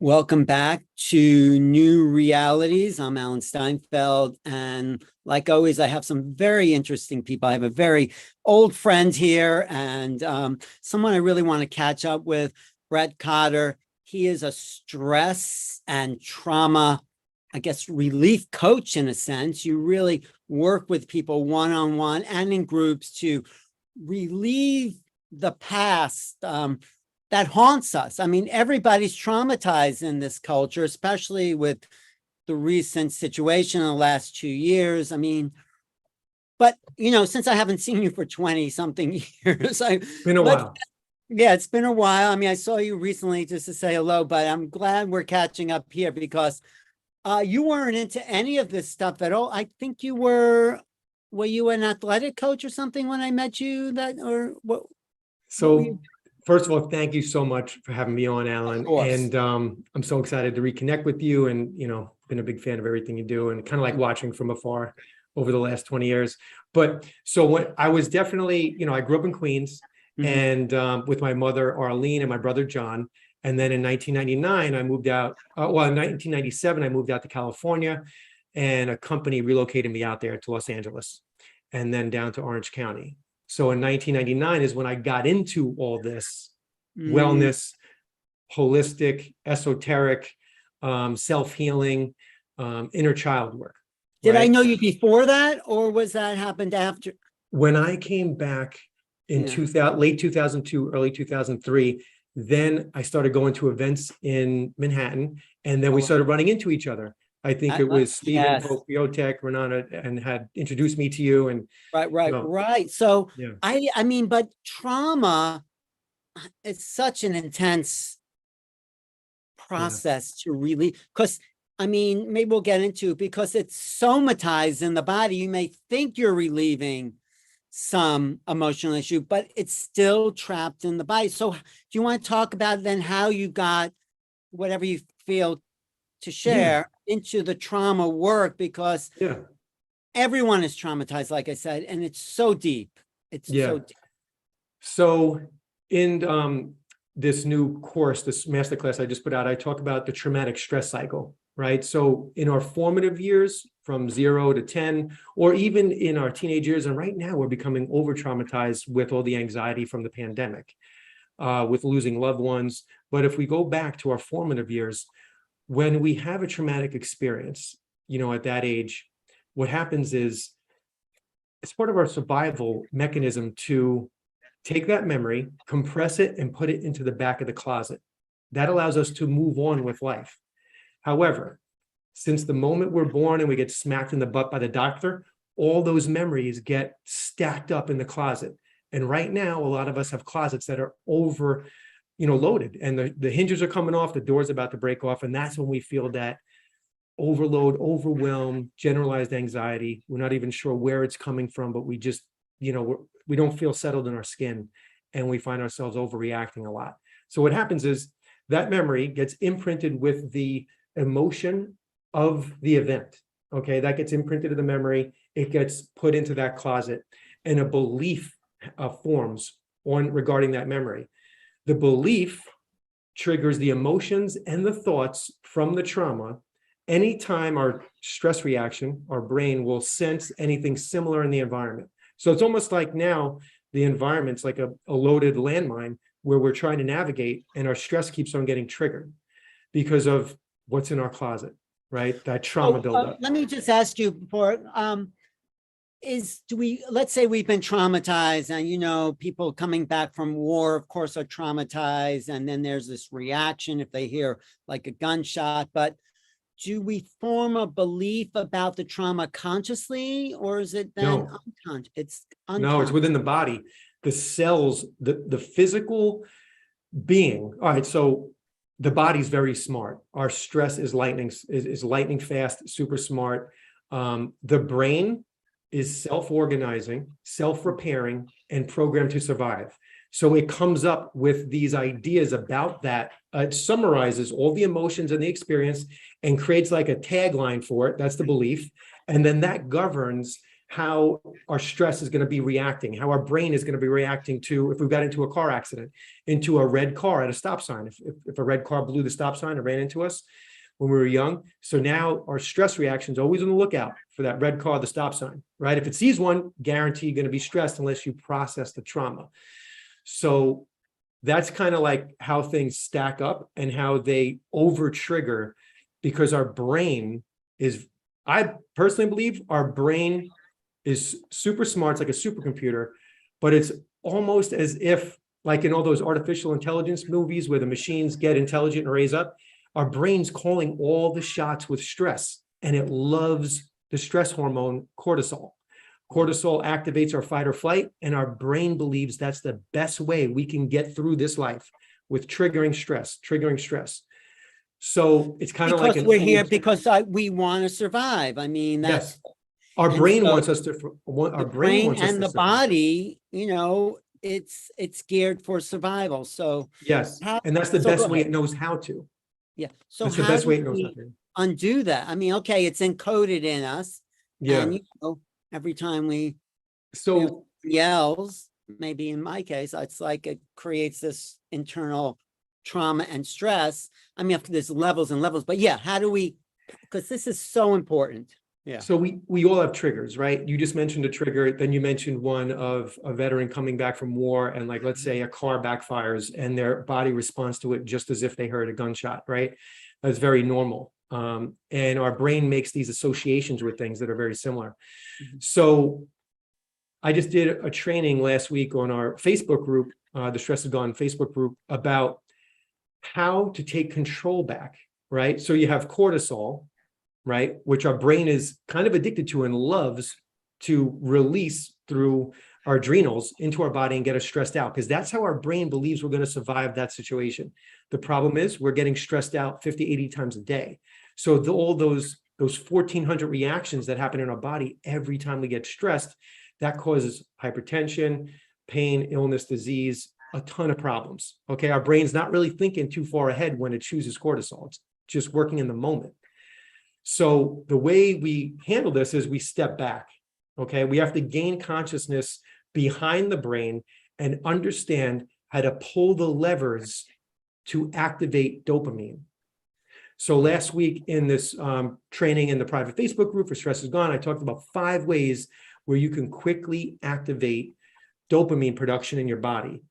Welcome back to New Realities. I'm Alan Steinfeld, and like always, I have some very interesting people. I have a very old friend here, and someone I really want to catch up with, Brett Cotter. He is a stress and trauma, I guess, relief coach in a sense. You really work with people one-on-one and in groups to relieve the past, that haunts us. I mean, everybody's traumatized in this culture, especially with the recent situation in the last 2 years. I mean, but, you know, since I haven't seen you for 20 something years, Been a while. Yeah, it's been a while. I mean, I saw you recently just to say hello, but I'm glad we're catching up here because you weren't into any of this stuff at all. I think were you an athletic coach or something when I met you, that, or what were you? So first of all, thank you so much for having me on, Alan. Of course. And I'm so excited to reconnect with you, and, you know, been a big fan of everything you do, and kind of like watching from afar over the last 20 years. But so what I was definitely, you know, I grew up in Queens and with my mother, Arlene, and my brother, John. And then in 1999, I moved out. In 1997, I moved out to California, and a company relocated me out there to Los Angeles and then down to Orange County. So in 1999 is when I got into all this wellness, holistic, esoteric, self-healing, inner child work. Did I right? know you before that, or was that happened after? When I came back in 2000, late 2002, early 2003, then I started going to events in Manhattan, and then we started running into each other. I think it was Stephen Hurtak, Renata, and had introduced me to you. And Right. So yeah, I mean, but trauma, it's such an intense process to really, because I mean, maybe we'll get into it because it's somatized in the body. You may think you're relieving some emotional issue, but it's still trapped in the body. So do you want to talk about then how you got whatever you feel to share into the trauma work? Because everyone is traumatized, like I said, and it's so deep. It's so deep. So in this new course, this masterclass I just put out, I talk about the traumatic stress cycle, right? So in our formative years, from 0 to 10, or even in our teenage years, and right now we're becoming over-traumatized with all the anxiety from the pandemic, with losing loved ones. But if we go back to our formative years, when we have a traumatic experience, you know, at that age, what happens is it's part of our survival mechanism to take that memory, compress it, and put it into the back of the closet. That allows us to move on with life. However, since the moment we're born and we get smacked in the butt by the doctor, all those memories get stacked up in the closet. And right now, a lot of us have closets that are over, you know, loaded, and the hinges are coming off, the door's about to break off. And that's when we feel that overload, overwhelm, generalized anxiety. We're not even sure where it's coming from, but we just, you know, we don't feel settled in our skin, and we find ourselves overreacting a lot. So what happens is that memory gets imprinted with the emotion of the event. Okay, that gets imprinted in the memory. It gets put into that closet, and a belief forms on regarding that memory. The belief triggers the emotions and the thoughts from the trauma. Anytime our stress reaction, our brain will sense anything similar in the environment. So it's almost like now the environment's like a loaded landmine where we're trying to navigate, and our stress keeps on getting triggered because of what's in our closet, right? That trauma buildup. Let me just ask you before, let's say we've been traumatized, and, you know, people coming back from war, of course, are traumatized. And then there's this reaction if they hear like a gunshot, but do we form a belief about the trauma consciously, or is it then unconscious? It's unconscious. No, it's within the body. The cells, the physical being. All right, so the body's very smart. Our stress is lightning fast, super smart. The brain is self-organizing, self-repairing, and programmed to survive. So it comes up with these ideas about that. It summarizes all the emotions and the experience and creates like a tagline for it. That's the belief. And then that governs how our stress is going to be reacting, how our brain is going to be reacting to, if we got into a car accident, into a red car at a stop sign. If a red car blew the stop sign and ran into us when we were young. So now our stress reaction is always on the lookout for that red car, the stop sign, right? If it sees one, guarantee you're going to be stressed unless you process the trauma. So that's kind of like how things stack up and how they over trigger, because our brain is, I personally believe our brain is super smart. It's like a supercomputer, but it's almost as if, like in all those artificial intelligence movies where the machines get intelligent and raise up, our brain's calling all the shots with stress, and it loves the stress hormone cortisol. Cortisol activates our fight or flight, and our brain believes that's the best way we can get through this life, with triggering stress. So it's kind of like we're here because we want to survive. I mean, that's, yes. Our and brain so wants us to, our the brain wants us and to the survive. body, you know, it's geared for survival. So Yes, and that's the so best go way ahead. it knows how to. Yeah. So That's the how best do way it knows how we to. undo that? I mean, okay, it's encoded in us, Yeah. and you know, every time we So yells, maybe in my case, it's like it creates this internal trauma and stress. I mean, there's levels and levels, but yeah, how do we, because this is so important. Yeah. So we all have triggers, right? You just mentioned a trigger, then you mentioned one of a veteran coming back from war, and like, let's say a car backfires and their body responds to it just as if they heard a gunshot, right? That's very normal. And our brain makes these associations with things that are very similar. So I just did a training last week on our Facebook group, the Stress is Gone Facebook group, about how to take control back, right? So you have cortisol, right, which our brain is kind of addicted to and loves to release through our adrenals into our body and get us stressed out, because that's how our brain believes we're going to survive that situation. The problem is we're getting stressed out 50, 80 times a day. So all those 1,400 reactions that happen in our body every time we get stressed, that causes hypertension, pain, illness, disease, a ton of problems. Okay, our brain's not really thinking too far ahead when it chooses cortisol. It's just working in the moment. So the way we handle this is we step back, okay? We have to gain consciousness behind the brain and understand how to pull the levers to activate dopamine. So last week in this training in the private Facebook group for Stress is Gone, I talked about 5 ways where you can quickly activate dopamine production in your body,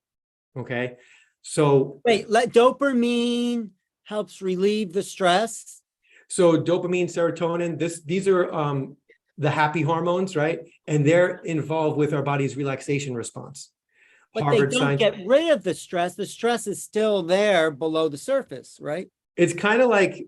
okay? So wait, dopamine helps relieve the stress. So dopamine, serotonin, these are the happy hormones, right? And they're involved with our body's relaxation response. But Harvard they don't get rid of the stress. The stress is still there below the surface, right? It's kind of like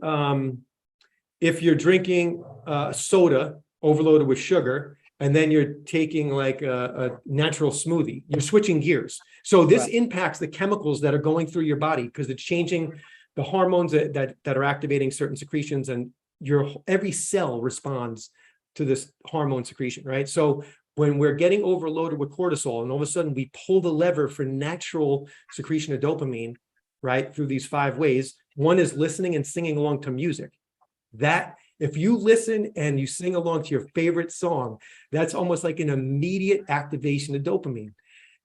if you're drinking soda overloaded with sugar, and then you're taking like a natural smoothie, you're switching gears. So this impacts the chemicals that are going through your body, because it's changing the hormones that are activating certain secretions, and your every cell responds to this hormone secretion, right? So when we're getting overloaded with cortisol and all of a sudden we pull the lever for natural secretion of dopamine, right, through these 5 ways, one is listening and singing along to music. That, if you listen and you sing along to your favorite song, that's almost like an immediate activation of dopamine.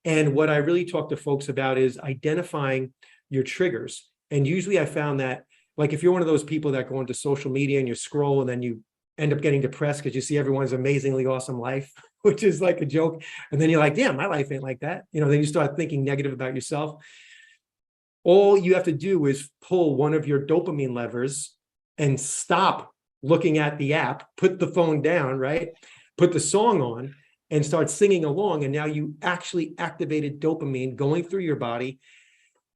And what I really talk to folks about is identifying your triggers. And usually I found that, like, if you're one of those people that go into social media and you scroll and then you end up getting depressed because you see everyone's amazingly awesome life, which is like a joke. And then you're like, damn, my life ain't like that. You know, then you start thinking negative about yourself. All you have to do is pull one of your dopamine levers and stop looking at the app, put the phone down, right? Put the song on and start singing along. And now you actually activated dopamine going through your body.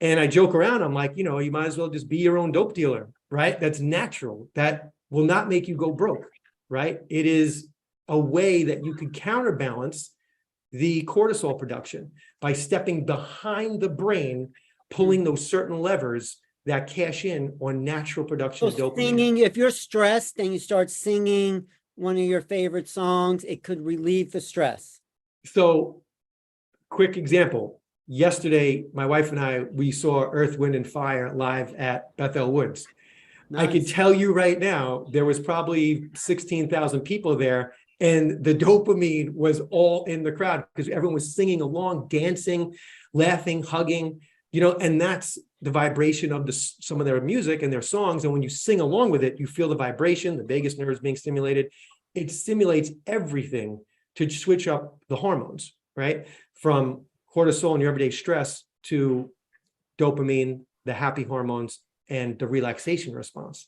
And I joke around, I'm like, you know, you might as well just be your own dope dealer, right? That's natural. That will not make you go broke, right? It is a way that you can counterbalance the cortisol production by stepping behind the brain, pulling those certain levers that cash in on natural production of dopamine. Singing, if you're stressed and you start singing one of your favorite songs, it could relieve the stress. So, quick example. Yesterday, my wife and I, we saw Earth, Wind, and Fire live at Bethel Woods. Nice. I can tell you right now, there was probably 16,000 people there, And the dopamine was all in the crowd because everyone was singing along, dancing, laughing, hugging, and that's the vibration of some of their music and their songs. And when you sing along with it, you feel the vibration, the vagus nerves being stimulated. It stimulates everything to switch up the hormones, right? From cortisol and your everyday stress to dopamine, the happy hormones, and the relaxation response.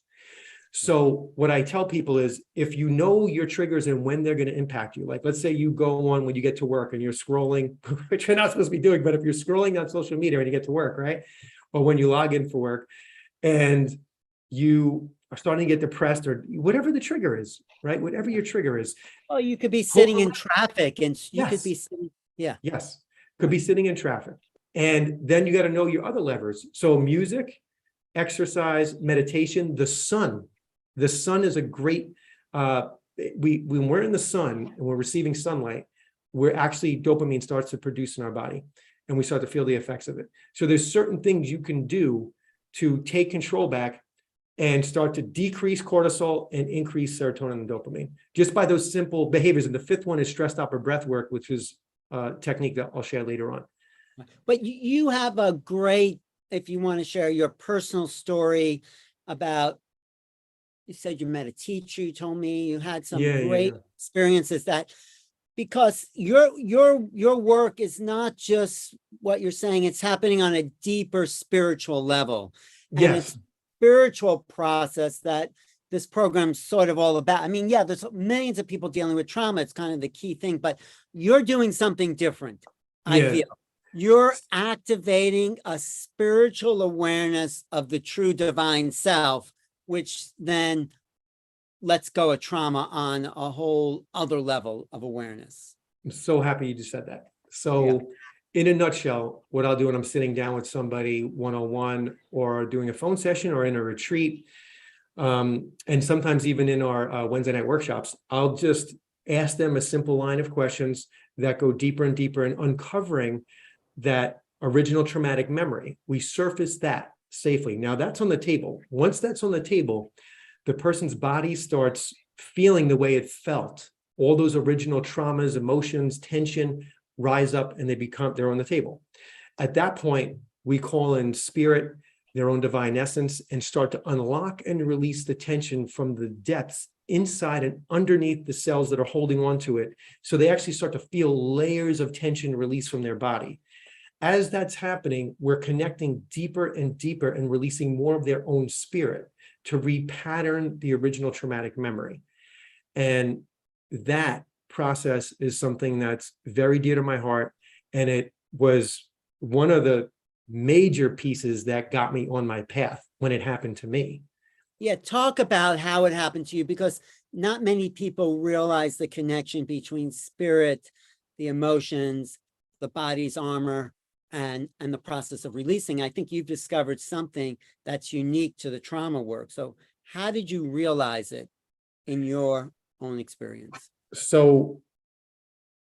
So what I tell people is, if you know your triggers and when they're going to impact you, like let's say you go on when you get to work and you're scrolling, which you're not supposed to be doing, but if you're scrolling on social media when you get to work, right? Or when you log in for work and you are starting to get depressed or whatever the trigger is, right? Whatever your trigger is. Oh, you could be sitting in traffic and you could Yes. be sitting. Yeah. Yes. Could be sitting in traffic. And then you got to know your other levers. So music, exercise, meditation, the sun. The sun is a great, when we're in the sun and we're receiving sunlight, we're actually, dopamine starts to produce in our body and we start to feel the effects of it. So there's certain things you can do to take control back and start to decrease cortisol and increase serotonin and dopamine just by those simple behaviors. And the fifth one is stress stopper breath work, which is a technique that I'll share later on. But you have a great, if you want to share your personal story about, you said you met a teacher, you told me you had some great experiences that, because your work is not just what you're saying, it's happening on a deeper spiritual level. And it's spiritual process that this program's sort of all about. I mean, yeah, there's millions of people dealing with trauma. It's kind of the key thing, but you're doing something different. I feel you're activating a spiritual awareness of the true divine self, which then lets go of trauma on a whole other level of awareness. I'm so happy you just said that. So in a nutshell, what I'll do when I'm sitting down with somebody one-on-one or doing a phone session or in a retreat, and sometimes even in our Wednesday night workshops, I'll just ask them a simple line of questions that go deeper and deeper and uncovering that original traumatic memory. We surface that safely. Now that's on the table. Once that's on the table, the person's body starts feeling the way it felt. All those original traumas, emotions, tension rise up and they're on the table. At that point, we call in spirit, their own divine essence, and start to unlock and release the tension from the depths inside and underneath the cells that are holding on to it. So they actually start to feel layers of tension release from their body. As that's happening, we're connecting deeper and deeper and releasing more of their own spirit to repattern the original traumatic memory. And that process is something that's very dear to my heart. And it was one of the major pieces that got me on my path when it happened to me. Yeah, talk about how it happened to you, because not many people realize the connection between spirit, the emotions, the body's armor, and the process of releasing. I think you've discovered something that's unique to the trauma work. So how did you realize it in your own experience? So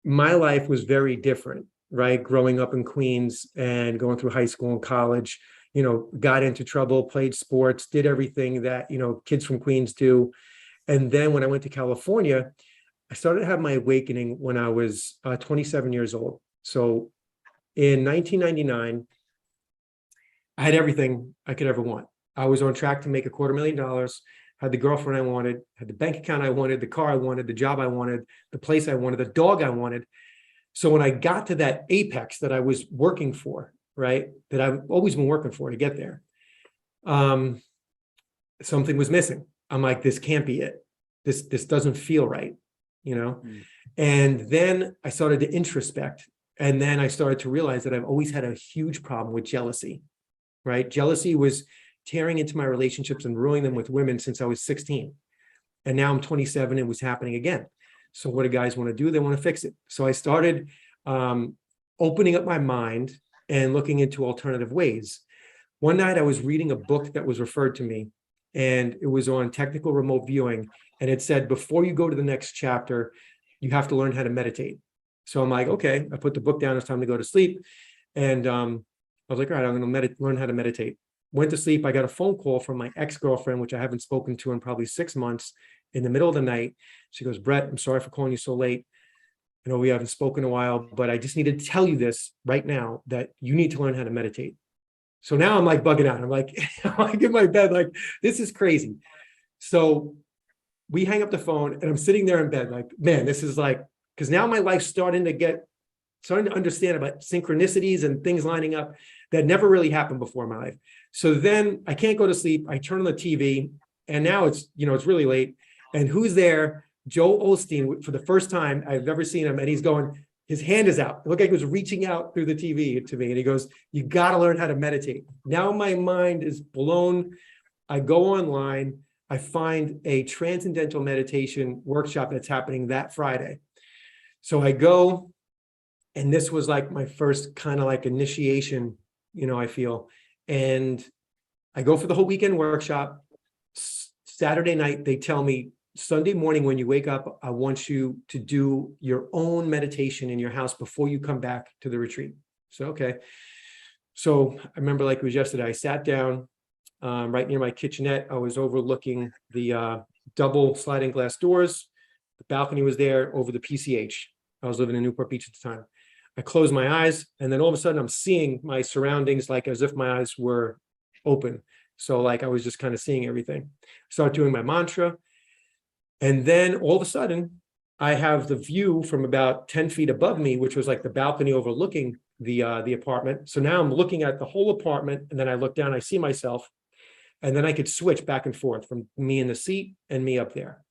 my life was very different, right? Growing up in Queens and going through high school and college, got into trouble, played sports, did everything that, kids from Queens do. And then when I went to California, I started to have my awakening when I was 27 years old. So in 1999, I had everything I could ever want. I was on track to make $250,000, had the girlfriend I wanted, had the bank account I wanted, the car I wanted, the job I wanted, the place I wanted, the dog I wanted. So when I got to that apex that I was working for, right, that I've always been working for to get there, something was missing. I'm like, this can't be it. This doesn't feel right, And then I started to introspect. And then I started to realize that I've always had a huge problem with jealousy, right? Jealousy was tearing into my relationships and ruining them with women since I was 16. And now I'm 27 and it was happening again. So what do guys want to do? They want to fix it. So I started opening up my mind and looking into alternative ways. One night I was reading a book that was referred to me, and it was on technical remote viewing. And it said, before you go to the next chapter, you have to learn how to meditate. So I'm like, okay, I put the book down, it's time to go to sleep. And I was like, all right, I'm going to learn how to meditate. Went to sleep. I got a phone call from my ex-girlfriend, which I haven't spoken to in probably 6 months. in the middle of the night. She goes, Brett, I'm sorry for calling you so late. I know we haven't spoken in a while, but I just need to tell you this right now, that you need to learn how to meditate. So now I'm like bugging out. I'm like, I'm like in my bed, like, this is crazy. So we hang up the phone and I'm sitting there in bed like, man, this is like, because now my life's starting to understand about synchronicities and things lining up that never really happened before in my life. So then I can't go to sleep. I turn on the TV and now it's, it's really late. And who's there? Joe Osteen, for the first time I've ever seen him. And he's going, his hand is out. It looked like he was reaching out through the TV to me. And he goes, you got to learn how to meditate. Now my mind is blown. I go online. I find a transcendental meditation workshop that's happening that Friday. So I go, and this was like my first kind of like initiation, I feel. And I go for the whole weekend workshop. Saturday night, they tell me, Sunday morning, when you wake up, I want you to do your own meditation in your house before you come back to the retreat. So, okay. So I remember like it was yesterday, I sat down right near my kitchenette. I was overlooking the double sliding glass doors. The balcony was there over the PCH. I was living in Newport Beach at the time. I closed my eyes, and then all of a sudden I'm seeing my surroundings like as if my eyes were open. So like I was just kind of seeing everything. Start doing my mantra. And then all of a sudden, I have the view from about 10 feet above me, which was like the balcony overlooking the apartment. So now I'm looking at the whole apartment, and then I look down, I see myself, and then I could switch back and forth from me in the seat and me up there.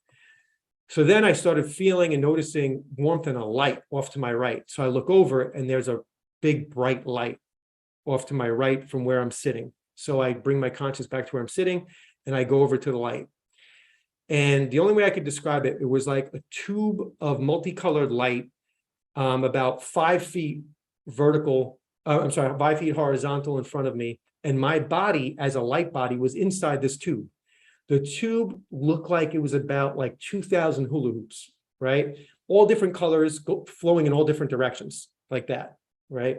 So then I started feeling and noticing warmth and a light off to my right. So I look over, and there's a big bright light off to my right from where I'm sitting. So I bring my conscience back to where I'm sitting, and I go over to the light. And the only way I could describe it, it was like a tube of multicolored light, about 5 feet vertical, 5 feet horizontal in front of me. And my body, as a light body, was inside this tube. The tube looked like it was about like 2,000 hula hoops, right? All different colors, flowing in all different directions like that, right?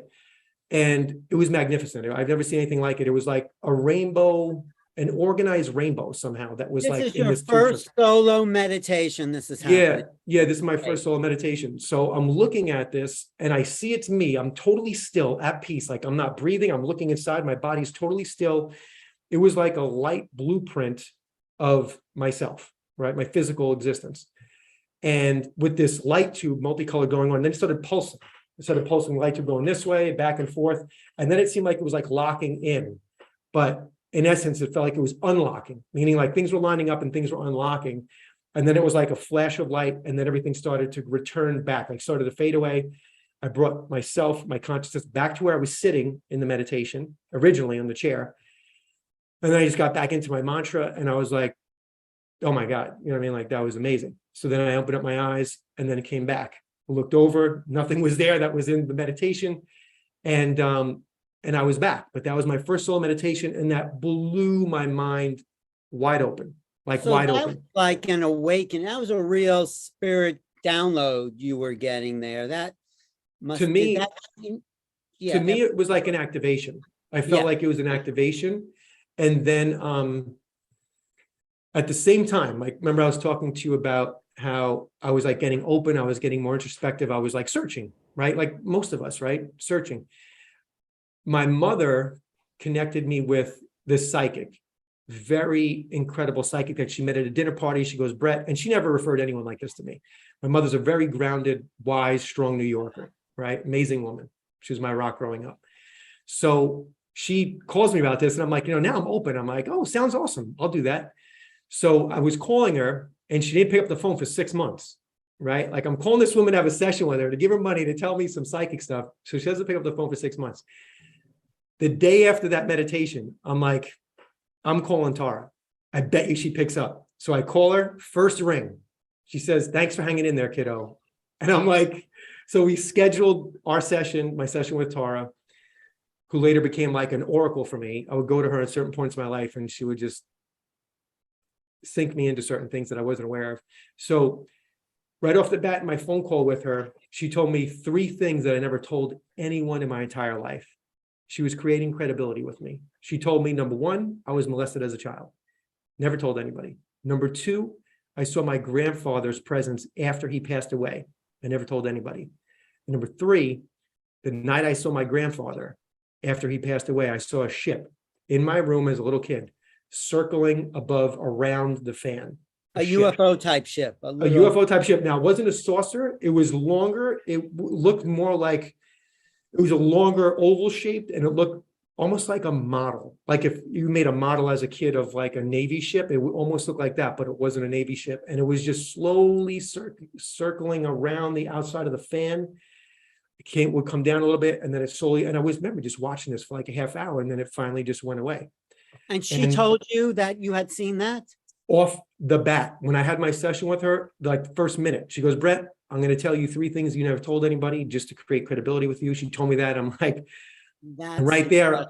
And it was magnificent. I've never seen anything like it. It was like a rainbow, an organized rainbow somehow that was This like is in your this first solo meditation. This is happening. Yeah, this is my first solo meditation. So I'm looking at this and I see it's me. I'm totally still, at peace. Like I'm not breathing. I'm looking inside. My body's totally still. It was like a light blueprint of myself, right? My physical existence. And with this light tube, multicolored going on, then it started pulsing. It started pulsing, light tube going this way, back and forth. And then it seemed like it was like locking in. But in essence, it felt like it was unlocking, meaning like things were lining up and things were unlocking. And then it was like a flash of light, and then everything started to return back, like started to fade away. I brought myself, my consciousness back to where I was sitting in the meditation, originally on the chair. And then I just got back into my mantra, and I was like, oh my God, you know what I mean? Like that was amazing. So then I opened up my eyes, and then it came back. I looked over, nothing was there that was in the meditation. And I was back, but that was my first solo meditation, and that blew my mind wide open, like So wide that open. was like an awakening. That was a real spirit download you were getting there. That must To me, yeah, it was like an activation. I felt Yeah. like it was an activation. And then at the same time, like, remember I was talking to you about how I was like getting open, I was getting more introspective, I was like searching, right? Like most of us, right? Searching. My mother connected me with this psychic, very incredible psychic that she met at a dinner party. She goes, Brett, and she never referred anyone like this to me. My mother's a very grounded, wise, strong New Yorker, right? Amazing woman. She was my rock growing up. So she calls me about this, and I'm like, now I'm open. I'm like, oh, sounds awesome. I'll do that. So I was calling her, and she didn't pick up the phone for 6 months, right? Like I'm calling this woman to have a session with her to give her money to tell me some psychic stuff. So she doesn't pick up the phone for 6 months. The day after that meditation, I'm like, I'm calling Tara. I bet you she picks up. So I call her, first ring. She says, thanks for hanging in there, kiddo. And I'm like, so we scheduled our session, my session with Tara, who later became like an oracle for me. I would go to her at certain points in my life, and she would just sink me into certain things that I wasn't aware of. So right off the bat, in my phone call with her, she told me 3 things that I never told anyone in my entire life. She was creating credibility with me. She told me, number 1, I was molested as a child. Never told anybody. Number 2, I saw my grandfather's presence after he passed away. I never told anybody. And number three, the night I saw my grandfather after he passed away, I saw a ship in my room as a little kid, circling above around the fan. A ship. UFO type ship. A UFO type ship. Now, it wasn't a saucer. It was longer. It looked more like, it was a longer oval shaped, and it looked almost like a model. Like if you made a model as a kid of like a Navy ship, it would almost look like that, but it wasn't a Navy ship. And it was just slowly circling around the outside of the fan. It would come down a little bit, and then it slowly, and I always remember just watching this for like a half hour, and then it finally just went away. And she told you that you had seen that? Off the bat, when I had my session with her, like the first minute, she goes, Brett, I'm going to tell you 3 things you never told anybody just to create credibility with you. She told me that. I'm like, That's right there.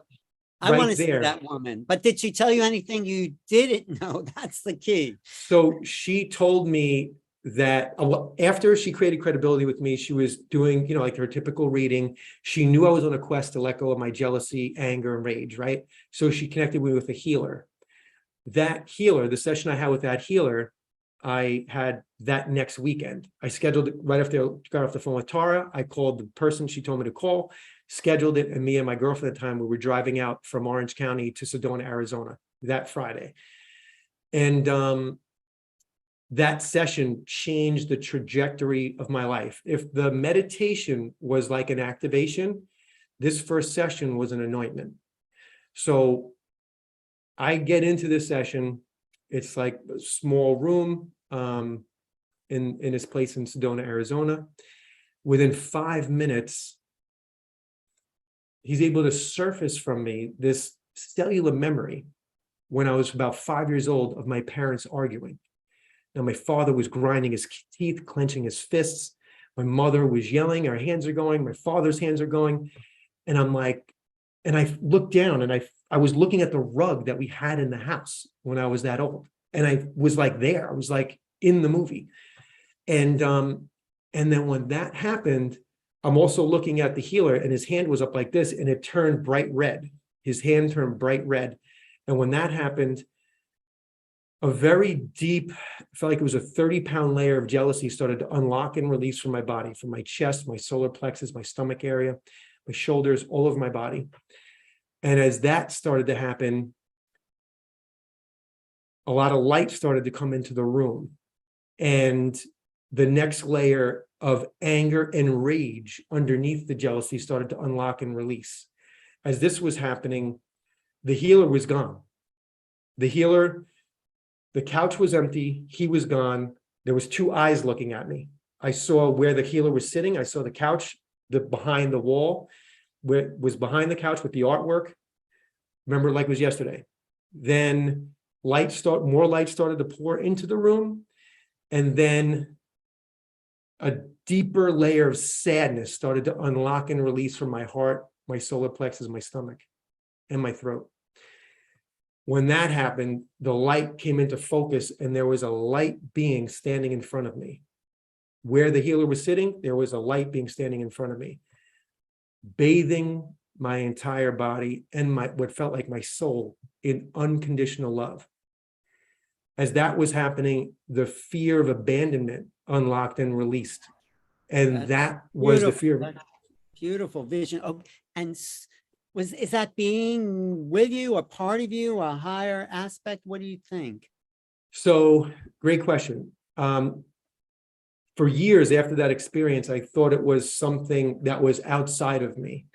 I want to see that woman. But did she tell you anything you didn't know? That's the key. So she told me that after she created credibility with me, she was doing, you know, like her typical reading. She knew I was on a quest to let go of my jealousy, anger, and rage, right? So she connected me with a healer. That healer, the session I had with that healer, I had that next weekend. I scheduled it right after I got off the phone with Tara. I called the person she told me to call, scheduled it, and me and my girlfriend at the time, we were driving out from Orange County to Sedona, Arizona that Friday. And that session changed the trajectory of my life. If the meditation was like an activation, this first session was an anointment. So I get into this session. It's like a small room in this place in Sedona, Arizona. Within 5 minutes, he's able to surface from me this cellular memory when I was about 5 years old of my parents arguing. Now, my father was grinding his teeth, clenching his fists. My mother was yelling, her hands are going, my father's hands are going. And I'm like, and I looked down, and I was looking at the rug that we had in the house when I was that old. And I was like there, I was like in the movie. And then when that happened, I'm also looking at the healer, and his hand was up like this, and it turned bright red. His hand turned bright red. And when that happened, a very deep, felt like it was a 30-pound layer of jealousy started to unlock and release from my body, from my chest, my solar plexus, my stomach area, my shoulders, all over my body. And as that started to happen, a lot of light started to come into the room. And the next layer of anger and rage underneath the jealousy started to unlock and release. As this was happening, the healer was gone. The healer, the couch was empty. He was gone. There was 2 eyes looking at me. I saw where the healer was sitting. I saw the couch, behind the wall, where it was behind the couch with the artwork. Remember, like it was yesterday. Then more light started to pour into the room. And then a deeper layer of sadness started to unlock and release from my heart, my solar plexus, my stomach, and my throat. When that happened, the light came into focus, and there was a light being standing in front of me. Where the healer was sitting, there was a light being standing in front of me, bathing my entire body and what felt like my soul in unconditional love. As that was happening, the fear of abandonment unlocked and released. And that was the fear. That's beautiful vision. Oh, and is that being with you, a part of you, a higher aspect? What do you think? So, great question. For years after that experience, I thought it was something that was outside of me.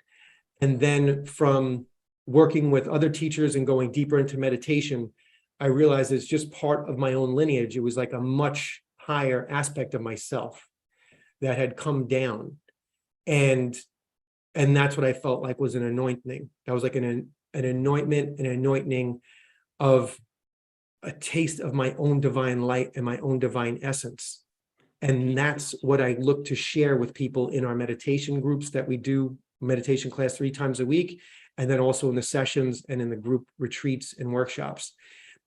And then from working with other teachers and going deeper into meditation, I realized it's just part of my own lineage. It was like a much higher aspect of myself that had come down. And that's what I felt like was an anointing. That was like an anointment, an anointing of a taste of my own divine light and my own divine essence. And that's what I look to share with people in our meditation groups that we do, meditation class 3 times a week, and then also in the sessions and in the group retreats and workshops.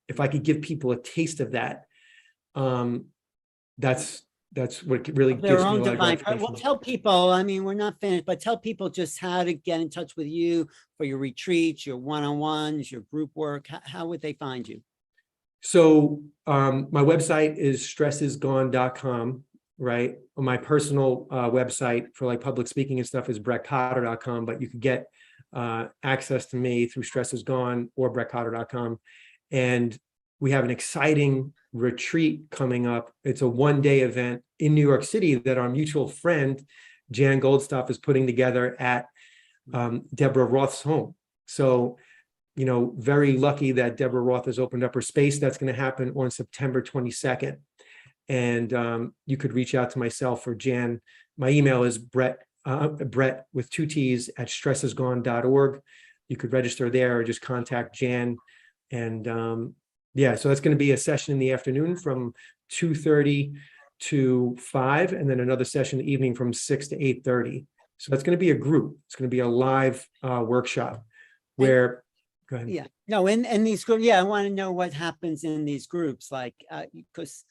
If I could give people a taste of that, that's what really gives me a lot of gratification. Well, tell people, I mean, we're not finished, but tell people just how to get in touch with you for your retreats, your one-on-ones, your group work. How would they find you? So my website is stressisgone.com, right? My personal website for like public speaking and stuff is brettcotter.com, but you could get access to me through stressisgone or brettcotter.com. And we have an exciting retreat coming up. It's a one-day event in New York City that our mutual friend, Jan Goldstoff, is putting together at Deborah Roth's home. So, you know, very lucky that Deborah Roth has opened up her space. That's going to happen on September 22nd. And you could reach out to myself or Jan. My email is Brett with 2 T's at stressisgone.org. You could register there or just contact Jan. And yeah, so that's going to be a session in the afternoon from 2:30 to 5, and then another session in the evening from 6 to 8:30. So that's going to be a group. It's going to be a live workshop where, go ahead. Yeah, no, in these groups, yeah, I want to know what happens in these groups, like, because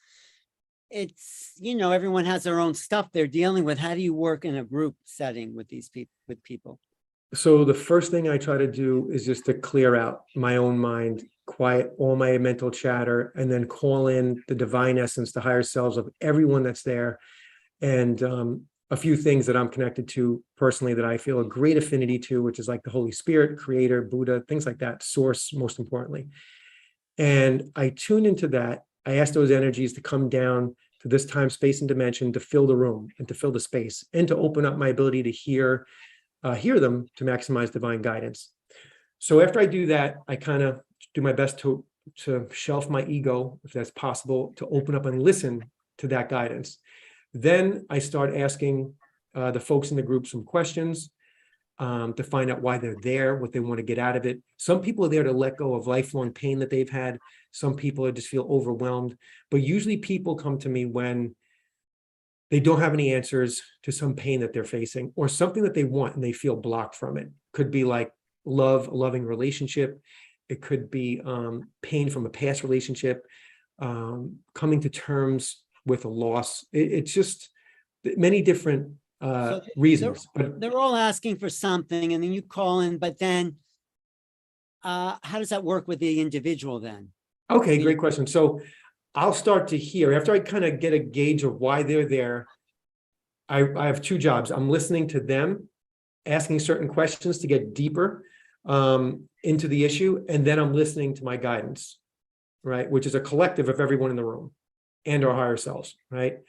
it's, you know, everyone has their own stuff they're dealing with. How do you work in a group setting with these people? So the first thing I try to do is just to clear out my own mind, quiet all my mental chatter, and then call in the divine essence, the higher selves of everyone that's there. And a few things that I'm connected to personally that I feel a great affinity to, which is like the Holy Spirit, Creator, Buddha, things like that, Source, most importantly. And I tune into that. I ask those energies to come down to this time, space, and dimension to fill the room and to fill the space and to open up my ability to hear them to maximize divine guidance. So after I do that, I kind of do my best to shelf my ego, if that's possible, to open up and listen to that guidance. Then I start asking the folks in the group some questions to find out why they're there, what they want to get out of it. Some people are there to let go of lifelong pain that they've had. Some people just feel overwhelmed. But usually people come to me when they don't have any answers to some pain that they're facing or something that they want and they feel blocked from it. Could be like love, a loving relationship. It could be pain from a past relationship, coming to terms with a loss. It's just many different reasons. But they're all asking for something, and then you call in, but then how does that work with the individual then? Okay, great question. So I'll start to hear, after I kind of get a gauge of why they're there, I have 2 jobs. I'm listening to them, asking certain questions to get deeper into the issue, and then I'm listening to my guidance, right? Which is a collective of everyone in the room and our higher selves, right?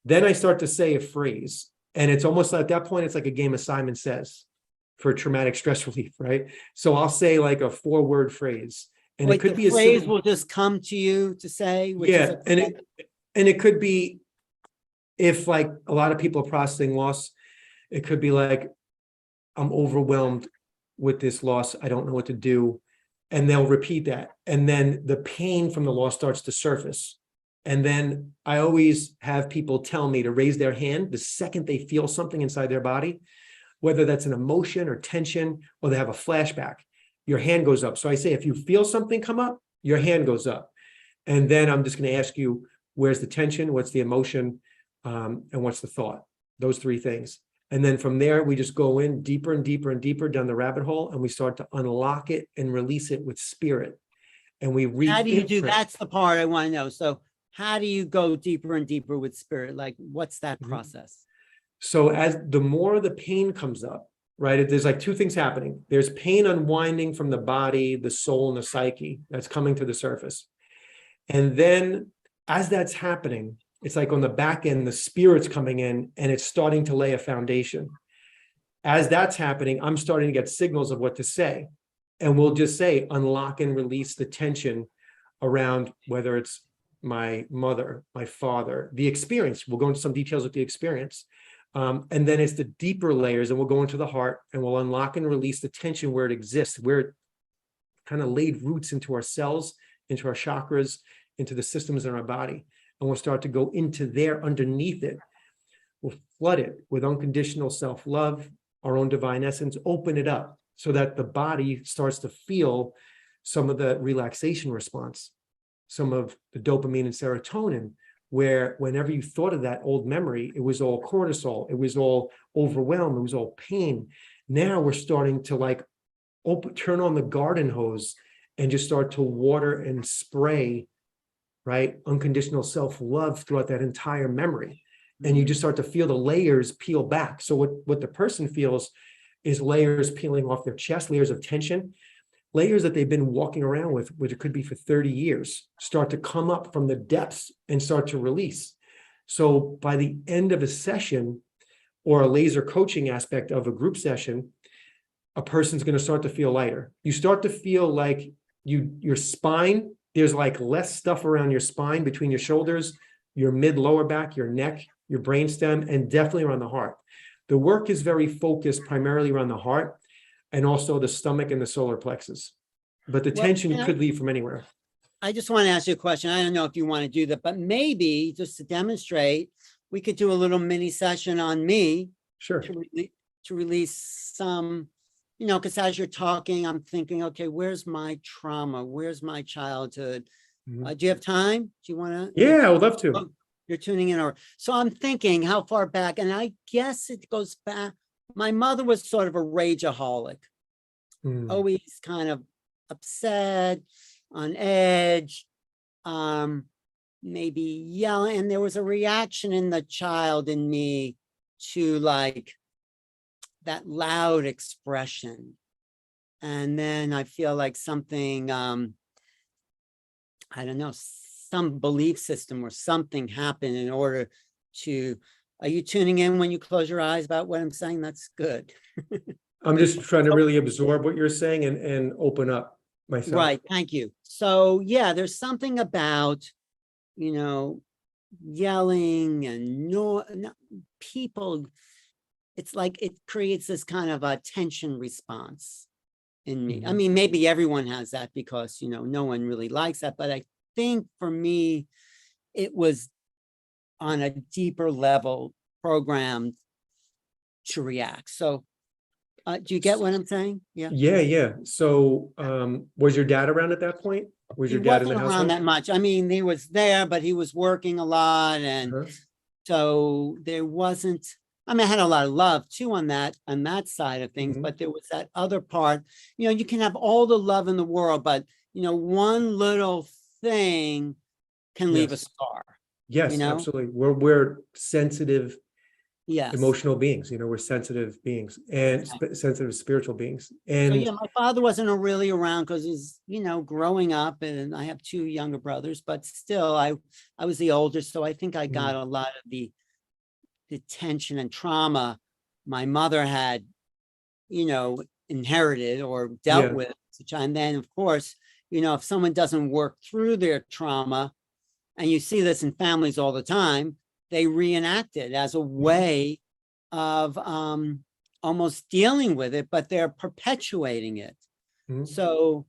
Then I start to say a phrase, and it's almost at that point, it's like a game of Simon Says for traumatic stress relief, right? So I'll say like a 4-word phrase. And Wait, it could the be a phrase simple, will just come to you to say, which yeah, is and it could be, if like a lot of people are processing loss, it could be like, I'm overwhelmed with this loss. I don't know what to do. And they'll repeat that. And then the pain from the loss starts to surface. And then I always have people tell me to raise their hand the second they feel something inside their body, whether that's an emotion or tension, or they have a flashback. Your hand goes up. So I say, if you feel something come up, your hand goes up. And then I'm just going to ask you, where's the tension? What's the emotion? And what's the thought? Those 3 things. And then from there, we just go in deeper and deeper and deeper down the rabbit hole, and we start to unlock it and release it with spirit. And we how do you do? re-imprint. That's the part I want to know. So how do you go deeper and deeper with spirit? Like, what's that process? So as the more the pain comes up, right, there's like 2 things happening. There's pain unwinding from the body, the soul, and the psyche that's coming to the surface. And then as that's happening, it's like on the back end, the spirit's coming in and it's starting to lay a foundation. As that's happening, I'm starting to get signals of what to say. And we'll just say, unlock and release the tension around whether it's my mother, my father, the experience. We'll go into some details with the experience. And then it's the deeper layers, and we'll go into the heart and we'll unlock and release the tension where it exists, where it kind of laid roots into our cells, into our chakras, into the systems in our body. And we'll start to go into there underneath it. We'll flood it with unconditional self-love, our own divine essence, open it up so that the body starts to feel some of the relaxation response, some of the dopamine and serotonin, where whenever you thought of that old memory, it was all cortisol, it was all overwhelm, it was all pain. Now we're starting to like turn on the garden hose and just start to water and spray, right? Unconditional self-love throughout that entire memory. And you just start to feel the layers peel back. So what the person feels is layers peeling off their chest, layers of tension, layers that they've been walking around with, which it could be for 30 years, start to come up from the depths and start to release. So by the end of a session or a laser coaching aspect of a group session, a person's going to start to feel lighter. You start to feel like your spine, there's like less stuff around your spine, between your shoulders, your mid lower back, your neck, your brainstem, and definitely around the heart. The work is very focused primarily around the heart and also the stomach and the solar plexus. But the tension could leave from anywhere. I just want to ask you a question. I don't know if you want to do that, but maybe just to demonstrate, we could do a little mini session on me. Sure. To release some, because as you're talking, I'm thinking, okay, where's my trauma? Where's my childhood? Do you have time? Do you want to? Yeah, I would love to. Oh, you're tuning in. So I'm thinking how far back, and I guess it goes back. My mother was sort of a rageaholic, always kind of upset, on edge, maybe yelling. And there was a reaction in the child in me to like that loud expression. And then I feel like something, I don't know, some belief system or something happened in order to, are you tuning in when you close your eyes about what I'm saying? That's good. I'm just trying to really absorb what you're saying and open up myself. Right. Thank you. So yeah, there's something about, yelling and people, it's like it creates this kind of a tension response in me. I mean, maybe everyone has that because, no one really likes that. But I think for me, it was on a deeper level programmed to react. So do you get what I'm saying? Yeah. Yeah. So was your dad around at that point? Was your dad in the house? household? Around that much. I mean, he was there, but he was working a lot. And so there wasn't, I mean, I had a lot of love too on that side of things, but there was that other part, you can have all the love in the world, but one little thing can leave a scar. Yes, absolutely. We're sensitive, emotional beings. We're sensitive beings and sensitive spiritual beings. And so, my father wasn't really around because he's, growing up, and I have two younger brothers, but still, I was the older, so I think I got a lot of the tension and trauma my mother had, inherited or dealt with. And then, of course, if someone doesn't work through their trauma, and you see this in families all the time, they reenact it as a way of almost dealing with it, but they're perpetuating it. So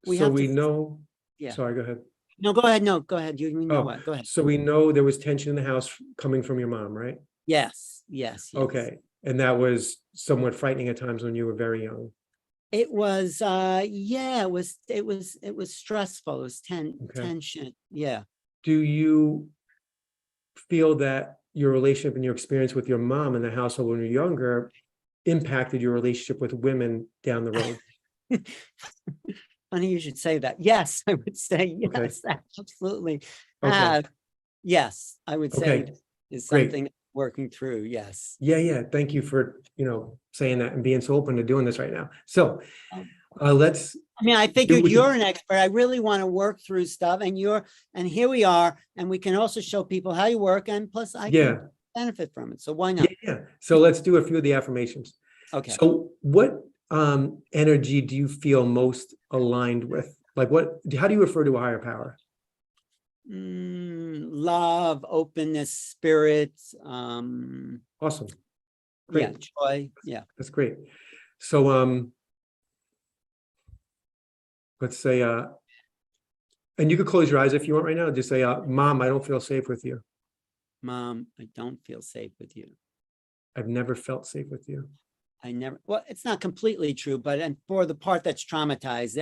we know. Yeah. Sorry, go ahead. No, go ahead. No, go ahead. You know what? Go ahead. So we know there was tension in the house coming from your mom, right? Yes. Okay. And that was somewhat frightening at times when you were very young. It was, it was stressful. It was tension. Yeah. Do you feel that your relationship and your experience with your mom in the household when you were younger impacted your relationship with women down the road? Funny you should say that. Yes, I would say yes, absolutely. Yes, I would say is something working through. Yes. Yeah. Thank you for, saying that and being so open to doing this right now. So let's. I mean, I figured you're an expert. I really want to work through stuff, and here we are, and we can also show people how you work, and plus I can benefit from it. So why not? Yeah. So let's do a few of the affirmations. Okay. So what energy do you feel most aligned with? Like how do you refer to a higher power? Love, openness, spirit. Awesome. Great. Yeah, joy. Yeah. That's great. So let's say and you could close your eyes if you want right now. Just say, Mom, I don't feel safe with you. Mom, I don't feel safe with you. I've never felt safe with you. Well, it's not completely true, but and for the part that's traumatized,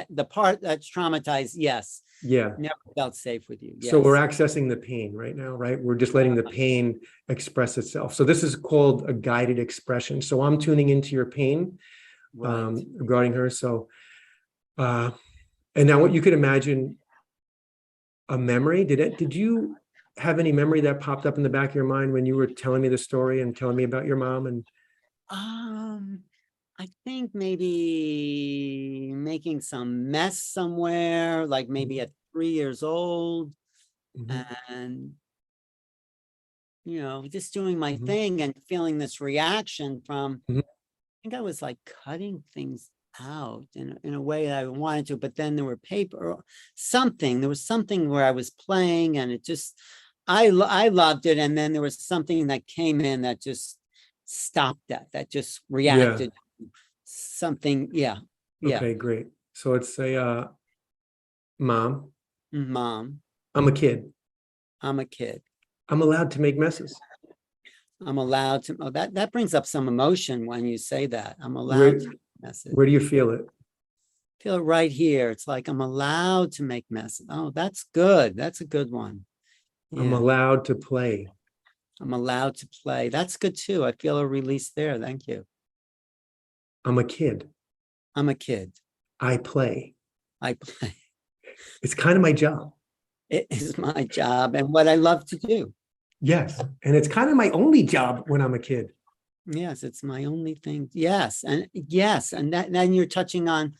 yes. Yeah. Never felt safe with you. Yes. So we're accessing the pain right now, right? We're just letting the pain express itself. So this is called a guided expression. So I'm tuning into your pain regarding her. So And now what you could imagine a memory. Did you have any memory that popped up in the back of your mind when you were telling me the story and telling me about your mom? And I think maybe making some mess somewhere, like maybe at 3 years old, and just doing my thing and feeling this reaction from, I think I was like cutting things out in a way that I wanted to, but then there were there was something where I was playing and it just, I loved it. And then there was something that came in that just stopped that just reacted to something. Yeah. Okay, great. So let's say, mom, Mom, I'm a kid. I'm a kid. I'm allowed to make messes. I'm allowed to, that brings up some emotion when you say that. I'm allowed to make messes. Where do you feel it? Feel it right here. It's like I'm allowed to make messes. Oh, that's good. That's a good one. I'm allowed to play. I'm allowed to play. That's good too. I feel a release there. Thank you. I'm a kid. I'm a kid. I play. I play. It's kind of my job. It is my job and what I love to do. Yes. And it's kind of my only job when I'm a kid. Yes, it's my only thing. Yes. And then you're touching on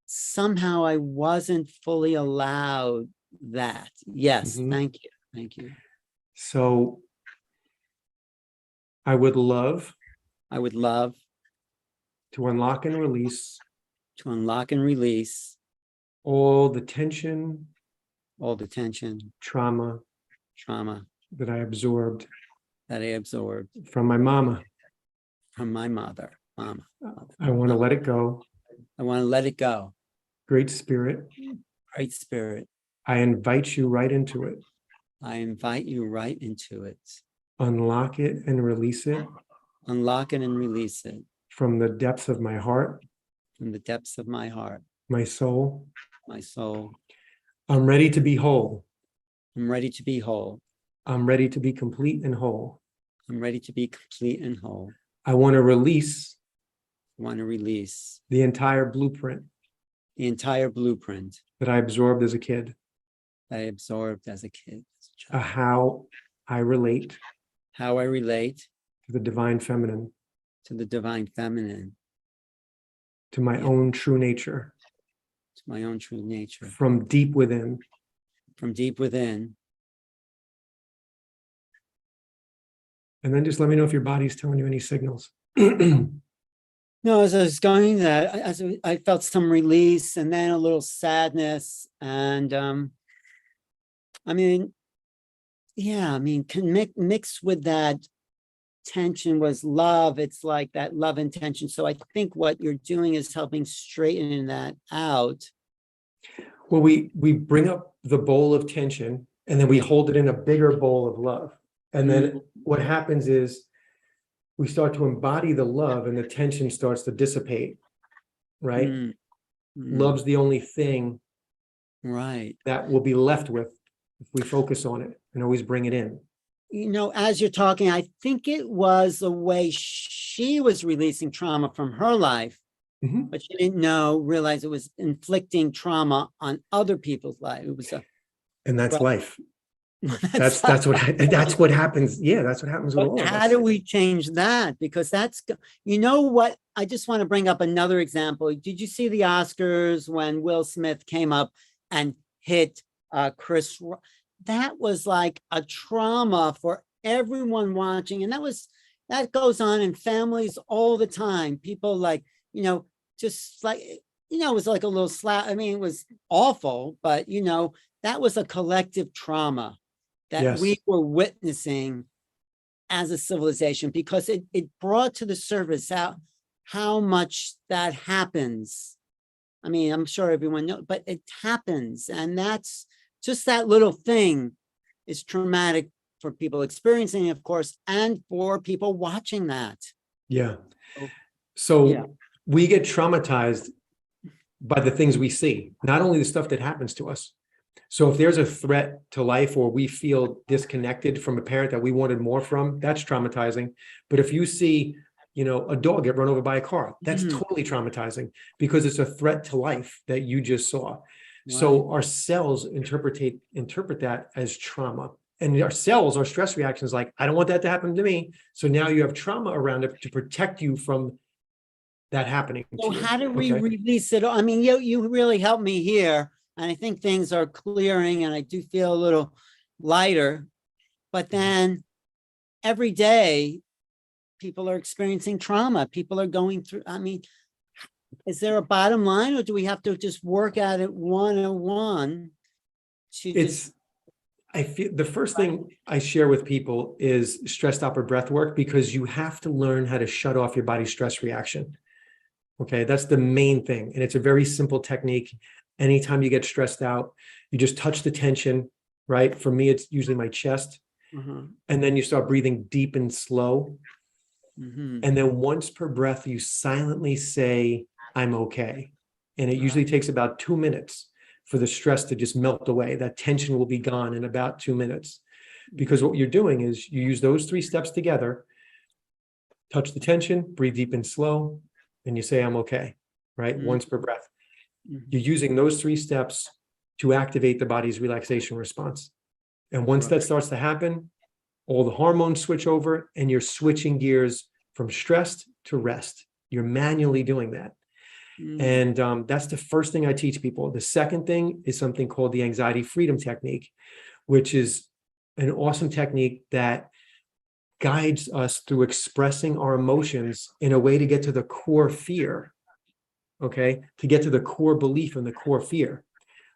somehow I wasn't fully allowed that. Yes. Thank you. Thank you. So I would love to unlock and release all the tension, trauma that I absorbed from my mama. From my mother. I want to let it go. I want to let it go. Great Spirit, I invite you right into it. I invite you right into it. Unlock it and release it. Unlock it and release it. From the depths of my heart. From the depths of my heart. My soul. I'm ready to be whole. I'm ready to be whole. I'm ready to be complete and whole. I'm ready to be complete and whole. I want to release the entire blueprint that I absorbed as a kid. How I relate to the divine feminine, to my own true nature, from deep within. And then just let me know if your body's telling you any signals. No, as I was going that, I felt some release and then a little sadness. And mixed with that tension was love. It's like that love and tension. So I think what you're doing is helping straighten that out. Well, we bring up the bowl of tension and then we hold it in a bigger bowl of love. And then what happens is we start to embody the love and the tension starts to dissipate, right? Love's the only thing that we'll be left with if we focus on it and always bring it in. As you're talking, I think it was the way she was releasing trauma from her life, but she didn't realize it was inflicting trauma on other people's lives. It was and that's life. That's what happens. Yeah, that's what happens with all of us. How do we change that? Because that's, what, I just want to bring up another example. Did you see the Oscars when Will Smith came up and hit Chris? That was like a trauma for everyone watching. And that goes on in families all the time. People just like, it was like a little slap. I mean, it was awful, but that was a collective trauma that we were witnessing as a civilization, because it brought to the surface how much that happens. I mean, I'm sure everyone knows, but it happens. And that's just that little thing is traumatic for people experiencing it, of course, and for people watching that. Yeah. So we get traumatized by the things we see, not only the stuff that happens to us. So if there's a threat to life or we feel disconnected from a parent that we wanted more from, that's traumatizing. But if you see, a dog get run over by a car, that's totally traumatizing because it's a threat to life that you just saw. So our cells interpret that as trauma. And our cells, our stress reactions, like, I don't want that to happen to me. So now you have trauma around it to protect you from that happening So to you. how do we Okay? release it? I mean, you really helped me here, and I think things are clearing, and I do feel a little lighter. But then every day, people are experiencing trauma. People are going through. I mean, is there a bottom line, or do we have to just work at it one-on-one to just? I feel the first thing I share with people is stress stopper breath work, because you have to learn how to shut off your body's stress reaction. Okay, that's the main thing. And it's a very simple technique. Anytime you get stressed out, you just touch the tension, right? For me, it's usually my chest. And then you start breathing deep and slow. And then once per breath, you silently say, I'm okay. And it usually takes about 2 minutes for the stress to just melt away. That tension will be gone in about 2 minutes. Because what you're doing is you use those 3 steps together, touch the tension, breathe deep and slow, and you say, I'm okay, right? Once per breath. You're using those 3 steps to activate the body's relaxation response. And once that starts to happen, all the hormones switch over and you're switching gears from stressed to rest. You're manually doing that. And that's the first thing I teach people. The second thing is something called the anxiety freedom technique, which is an awesome technique that guides us through expressing our emotions in a way to get to the core fear, okay? To get to the core belief and the core fear.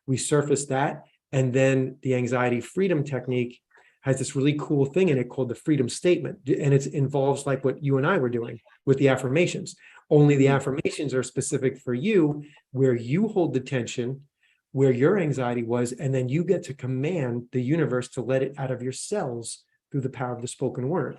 We surface that, and then the anxiety freedom technique has this really cool thing in it called the freedom statement. And it involves like what you and I were doing with the affirmations. Only the affirmations are specific for you, where you hold the tension, where your anxiety was, and then you get to command the universe to let it out of your cells through the power of the spoken word.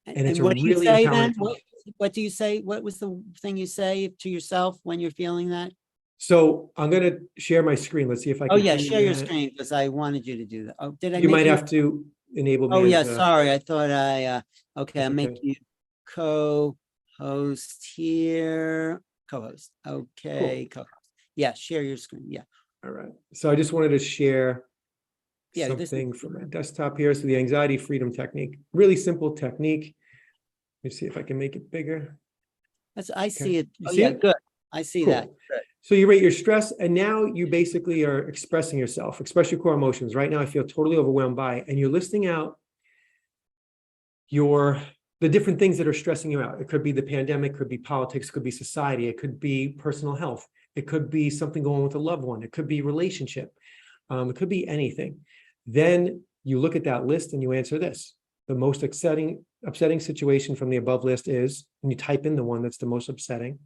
And it's what a do you really say empowering. then? What do you say? What was the thing you say to yourself when you're feeling that? So I'm going to share my screen. Let's see if I Oh can. yeah, share your screen, because I wanted you to do that. Oh, did I You make might you? have to enable me Oh yeah, as a. sorry. I thought okay, I'll That's make okay. you co-host here. Co-host. Okay, Cool. co-host. Yeah, share your screen. Yeah. All right. So I just wanted to share Yeah, this is something from my desktop here. So the anxiety freedom technique, really simple technique. Let me see if I can make it bigger. I see it. You Oh see yeah, it? good. I see that. Cool. Good. So you rate your stress, and now you basically are expressing yourself, express your core emotions. Right now, I feel totally overwhelmed by, and you're listing out the different things that are stressing you out. It could be the pandemic, could be politics, could be society, it could be personal health, it could be something going with a loved one, it could be relationship, it could be anything. Then you look at that list and you answer this. The most upsetting situation from the above list is, and you type in the one that's the most upsetting.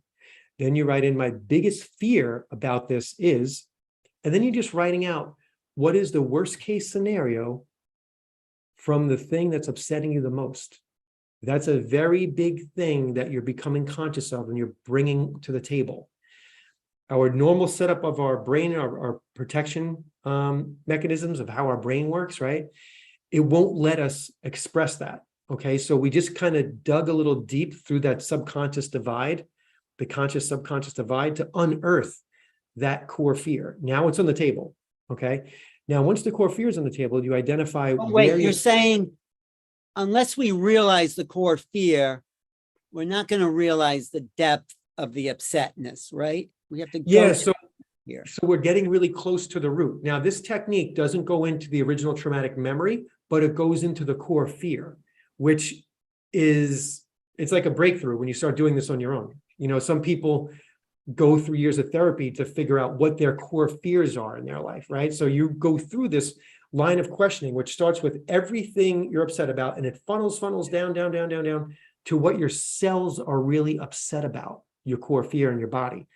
Then you write in, my biggest fear about this is, and then you're just writing out, what is the worst case scenario from the thing that's upsetting you the most? That's a very big thing that you're becoming conscious of and you're bringing to the table. Our normal setup of our brain, our protection mechanisms of how our brain works, right? It won't let us express that. Okay, so we just kind of dug a little deep through that subconscious divide, the conscious subconscious divide, to unearth that core fear. Now it's on the table. Okay, now once the core fear is on the table, you identify Wait, you're saying unless we realize the core fear, we're not going to realize the depth of the upsetness, right? We have to go here. So we're getting really close to the root. Now, this technique doesn't go into the original traumatic memory, but it goes into the core fear, which is, it's like a breakthrough when you start doing this on your own. You know, some people go through years of therapy to figure out what their core fears are in their life, right? So you go through this line of questioning, which starts with everything you're upset about, and it funnels down to what your cells are really upset about, your core fear in your body.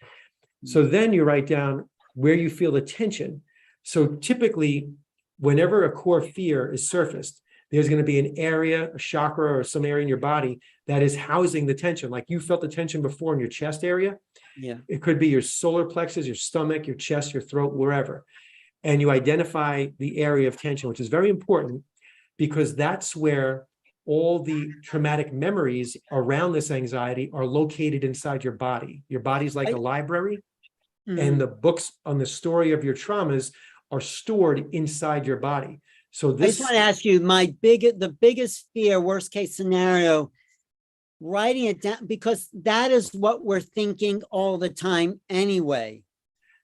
So then you write down where you feel the tension. So typically, whenever a core fear is surfaced, there's going to be an area, a chakra, or some area in your body that is housing the tension. Like you felt the tension before in your chest area. Yeah. It could be your solar plexus, your stomach, your chest, your throat, wherever. And you identify the area of tension, which is very important because that's where all the traumatic memories around this anxiety are located inside your body. Your body's like a library. And the books on the story of your traumas are stored inside your body. So I just this, want to ask you, the biggest fear, worst case scenario, writing it down, because that is what we're thinking all the time anyway.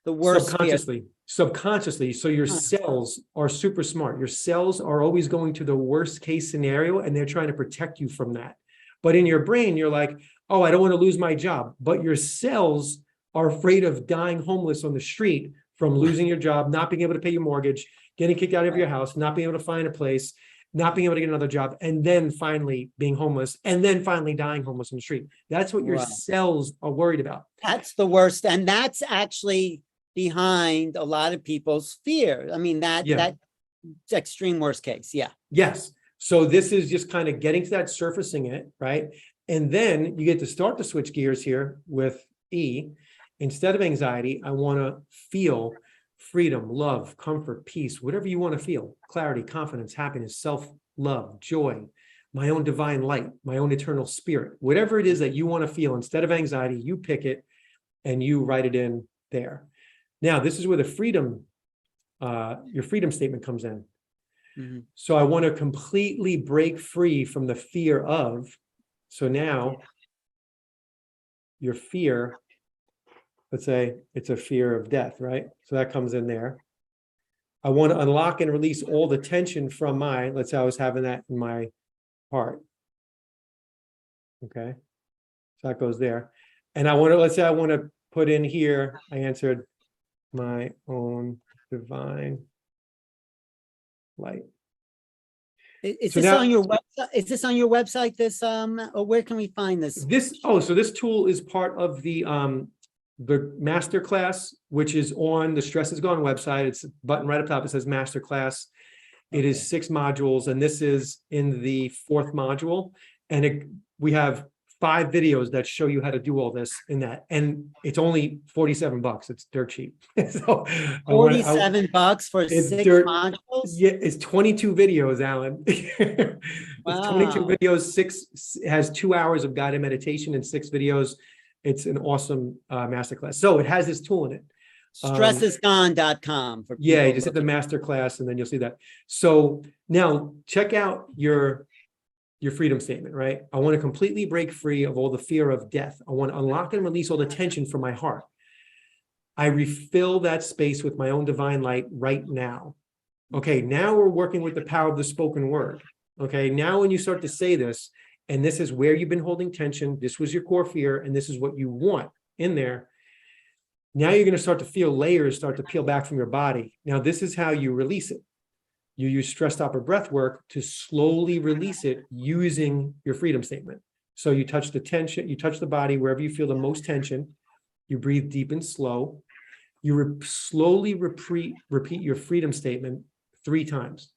The worst fear. subconsciously. So your cells are super smart. Your cells are always going to the worst case scenario, and they're trying to protect you from that. But in your brain, you're like, oh, I don't want to lose my job. But your cells are afraid of dying homeless on the street from losing your job, not being able to pay your mortgage, getting kicked out of your house, not being able to find a place, not being able to get another job, and then finally being homeless, and then finally dying homeless on the street. That's what your cells are worried about. That's the worst. And that's actually behind a lot of people's fear. I mean, that's extreme worst case. Yeah. Yes. So this is just kind of getting to that, surfacing it, right? And then you get to start to switch gears here with E. Instead of anxiety, I want to feel freedom, love, comfort, peace, whatever you want to feel, clarity, confidence, happiness, self-love, joy, my own divine light, my own eternal spirit, whatever it is that you want to feel. Instead of anxiety, you pick it and you write it in there. Now, this is where the freedom, your freedom statement comes in. So I want to completely break free from the fear of, so now your fear, let's say it's a fear of death, right? So that comes in there. I want to unlock and release all the tension from my, let's say I was having that in my heart. Okay. So that goes there. And I want to, let's say I want to put in here, I answered my own divine light. Is this on your website? Is this on your website? This or where can we find this? So this tool is part of the masterclass, which is on the Stress Is Gone website. It's a button right up top. It says masterclass. It is 6 modules, and this is in the 4th module. And we have 5 videos that show you how to do all this in that, and it's only $47. It's dirt cheap. So $47 for 6 modules. Yeah, it's 22 videos, Alan. It's 22 videos. 6 has 2 hours of guided meditation and 6 videos. It's an awesome masterclass. So it has this tool in it. Stressisgone.com. Yeah, you just hit the masterclass and then you'll see that. So now check out your freedom statement, right? I want to completely break free of all the fear of death. I want to unlock and release all the tension from my heart. I refill that space with my own divine light right now. Okay, now we're working with the power of the spoken word. Okay, now when you start to say this, and this is where you've been holding tension, this was your core fear, and this is what you want in there. Now you're going to start to feel layers start to peel back from your body. Now, this is how you release it. You use stress stopper breath work to slowly release it using your freedom statement. So you touch the tension, you touch the body wherever you feel the most tension. You breathe deep and slow. You slowly repeat your freedom statement 3 times.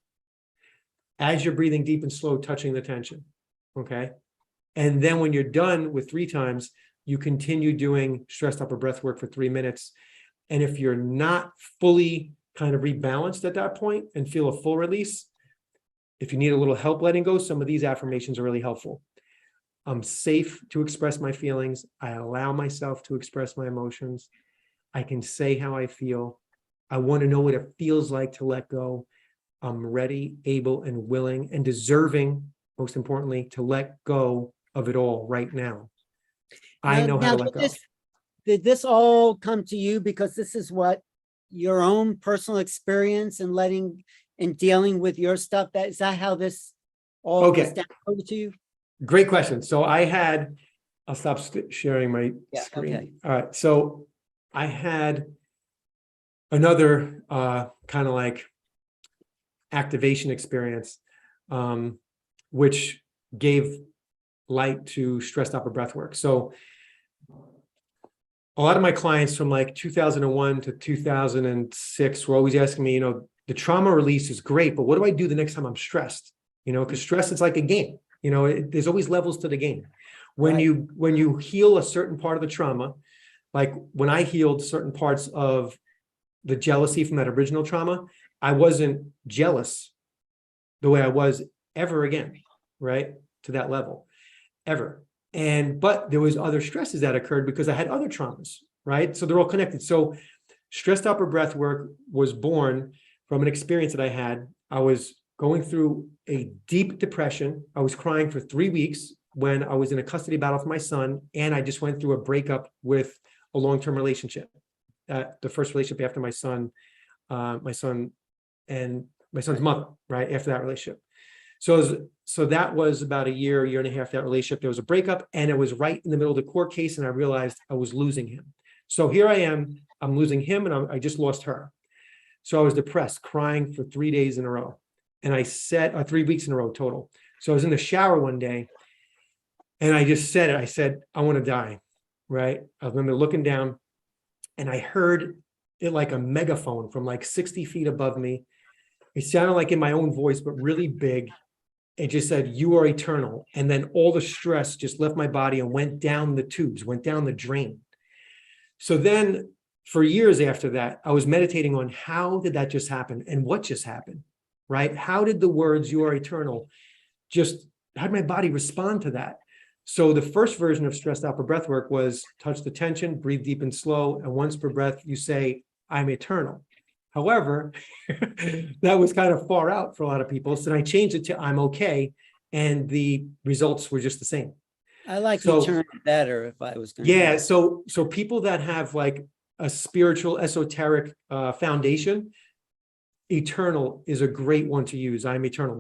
As you're breathing deep and slow, touching the tension. Okay. And then when you're done with 3 times, you continue doing stress stopper breath work for 3 minutes. And if you're not fully kind of rebalanced at that point and feel a full release, if you need a little help letting go, some of these affirmations are really helpful. I'm safe to express my feelings. I allow myself to express my emotions. I can say how I feel. I want to know what it feels like to let go. I'm ready, able, and willing and deserving, most importantly, to let go of it all right now. I know how to let go. Did this all come to you because this is what your own personal experience and dealing with your stuff? Is that how this all was downloaded to you? Great question. So I'll stop sharing my screen. Okay. All right. So I had another kind of like activation experience, which gave light to stress stopper breath work. So a lot of my clients from like 2001 to 2006 were always asking me, the trauma release is great, but what do I do the next time I'm stressed? Because stress is like a game. There's always levels to the game. When you heal a certain part of the trauma, like when I healed certain parts of the jealousy from that original trauma, I wasn't jealous the way I was ever again, right? To that level, ever. But there was other stresses that occurred because I had other traumas, right? So they're all connected. So stressed upper breath work was born from an experience that I had. I was going through a deep depression. I was crying for 3 weeks when I was in a custody battle for my son, and I just went through a breakup with a long-term relationship. The first relationship after my son and my son's mother, right after that relationship. So that was about a year and a half, that relationship. There was a breakup, and it was right in the middle of the court case, and I realized I was losing him. So here I am, I'm losing him, and I just lost her. So I was depressed, crying for 3 days in a row. And I said, 3 weeks in a row total. So I was in the shower one day, and I just said it. I said, I want to die, right? I remember looking down, and I heard it like a megaphone from like 60 feet above me. It sounded like in my own voice, but really big. It just said, you are eternal. And then all the stress just left my body and went down the tubes, went down the drain. So then for years after that, I was meditating on how did that just happen and what just happened, right? How did the words, you are eternal, how did my body respond to that? So the first version of stressed out for breath work was touch the tension, breathe deep and slow. And once per breath, you say, I'm eternal. However, that was kind of far out for a lot of people. So then I changed it to I'm okay. And the results were just the same. I like eternal better if I was going to. Yeah. So people that have like a spiritual, esoteric foundation, eternal is a great one to use. I'm eternal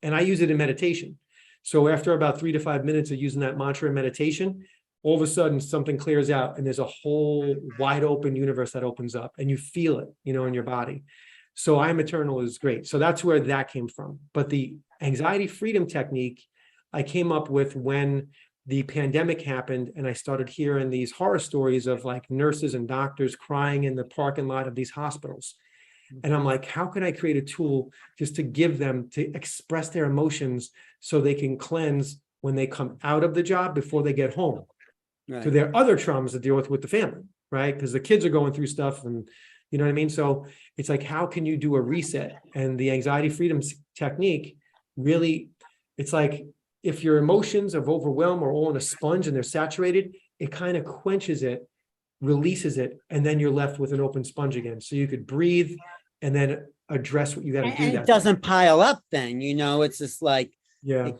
and I use it in meditation. So after about 3 to 5 minutes of using that mantra in meditation, all of a sudden something clears out and there's a whole wide open universe that opens up and you feel it, in your body. So I'm eternal is great. So that's where that came from. But the anxiety freedom technique I came up with when the pandemic happened and I started hearing these horror stories of like nurses and doctors crying in the parking lot of these hospitals. And I'm like, how can I create a tool just to give them to express their emotions so they can cleanse when they come out of the job before they get home? Right. So there are other traumas to deal with the family, right? Because the kids are going through stuff and you know what I mean? So it's like, how can you do a reset? And the anxiety freedom technique really, it's like if your emotions of overwhelm are all in a sponge and they're saturated, it kind of quenches it, releases it, and then you're left with an open sponge again. So you could breathe and then address what you got to do. And it doesn't pile up then, it's just like, yeah.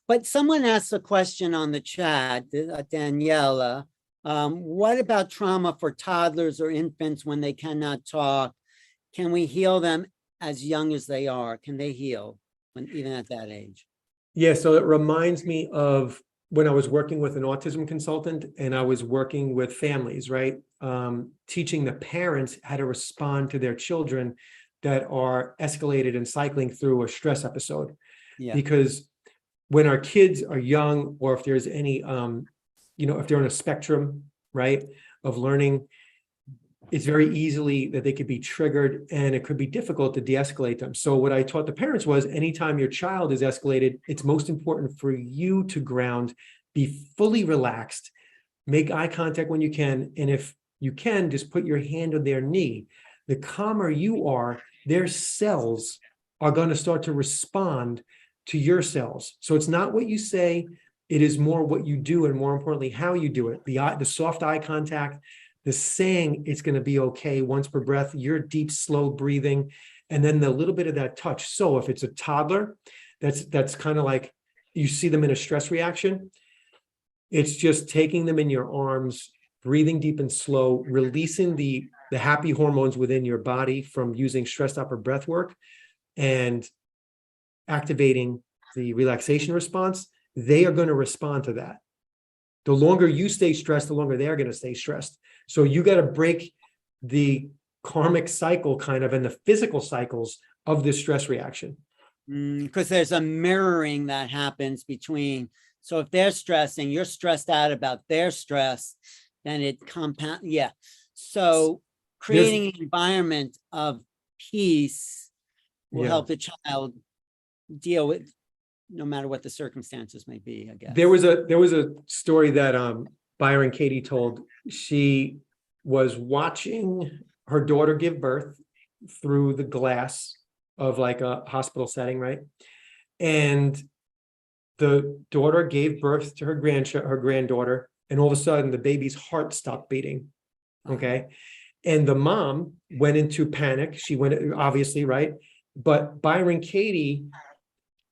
But someone asked a question on the chat, Daniela, what about trauma for toddlers or infants when they cannot talk? Can we heal them as young as they are? Can they heal even at that age? Yeah, so it reminds me of when I was working with an autism consultant and I was working with families, right? Teaching the parents how to respond to their children that are escalated and cycling through a stress episode. Yeah. Because when our kids are young, or if there's any, if they're on a spectrum, right, of learning, it's very easily that they could be triggered and it could be difficult to de-escalate them. So what I taught the parents was anytime your child is escalated, it's most important for you to ground, be fully relaxed, make eye contact when you can. And if you can, just put your hand on their knee. The calmer you are, their cells are going to start to respond to your cells. So it's not what you say, it is more what you do, and more importantly, how you do it. The soft eye contact, the saying it's going to be okay once per breath, your deep, slow breathing, and then the little bit of that touch. So if it's a toddler, that's kind of like you see them in a stress reaction, it's just taking them in your arms, breathing deep and slow, releasing the happy hormones within your body from using stressed upper breath work and activating the relaxation response. They are going to respond to that. The longer you stay stressed, the longer they're going to stay stressed. So you got to break the karmic cycle kind of and the physical cycles of this stress reaction. Because there's a mirroring that happens between. So if they're stressing, you're stressed out about their stress, then it compounds. Yeah. So creating an environment of peace will help the child deal with no matter what the circumstances may be, I guess. There was a story that Byron Katie told. She was watching her daughter give birth through the glass of like a hospital setting, right? And the daughter gave birth to her granddaughter, and all of a sudden the baby's heart stopped beating. Okay. And the mom went into panic. She went, obviously, right? But Byron Katie,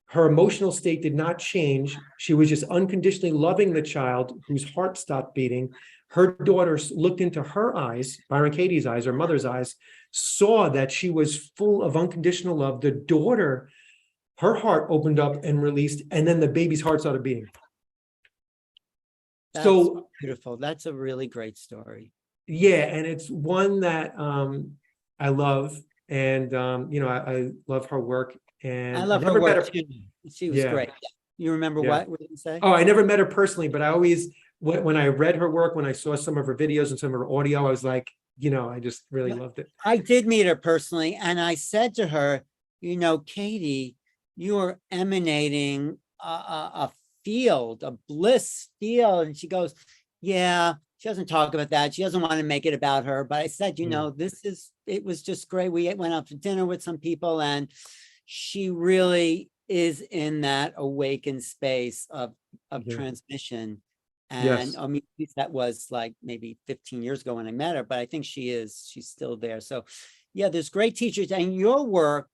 her emotional state did not change. She was just unconditionally loving the child whose heart stopped beating. Her daughter looked into her eyes, Byron Katie's eyes, her mother's eyes, saw that she was full of unconditional love. The daughter, her heart opened up and released, and then the baby's heart started beating. That's So beautiful. That's a really great story. yeah, and it's one that I love, and I love her work, and I I love her never met work her. too. She was Yeah, great. You remember yeah. what did you say? Oh, I never met her personally, but I always, when I read her work, when I saw some of her videos and some of her audio, I was like, I just really loved it. I did meet her personally, and I said to her, Katie, you are emanating a field, a bliss field. And she goes, yeah, she doesn't talk about that. She doesn't want to make it about her. But I said, it was just great. We went out for dinner with some people, and she really is in that awakened space of Yeah. transmission. And Yes. I mean, at least that was like maybe 15 years ago when I met her, but I think she's still there. So yeah, there's great teachers, and your work,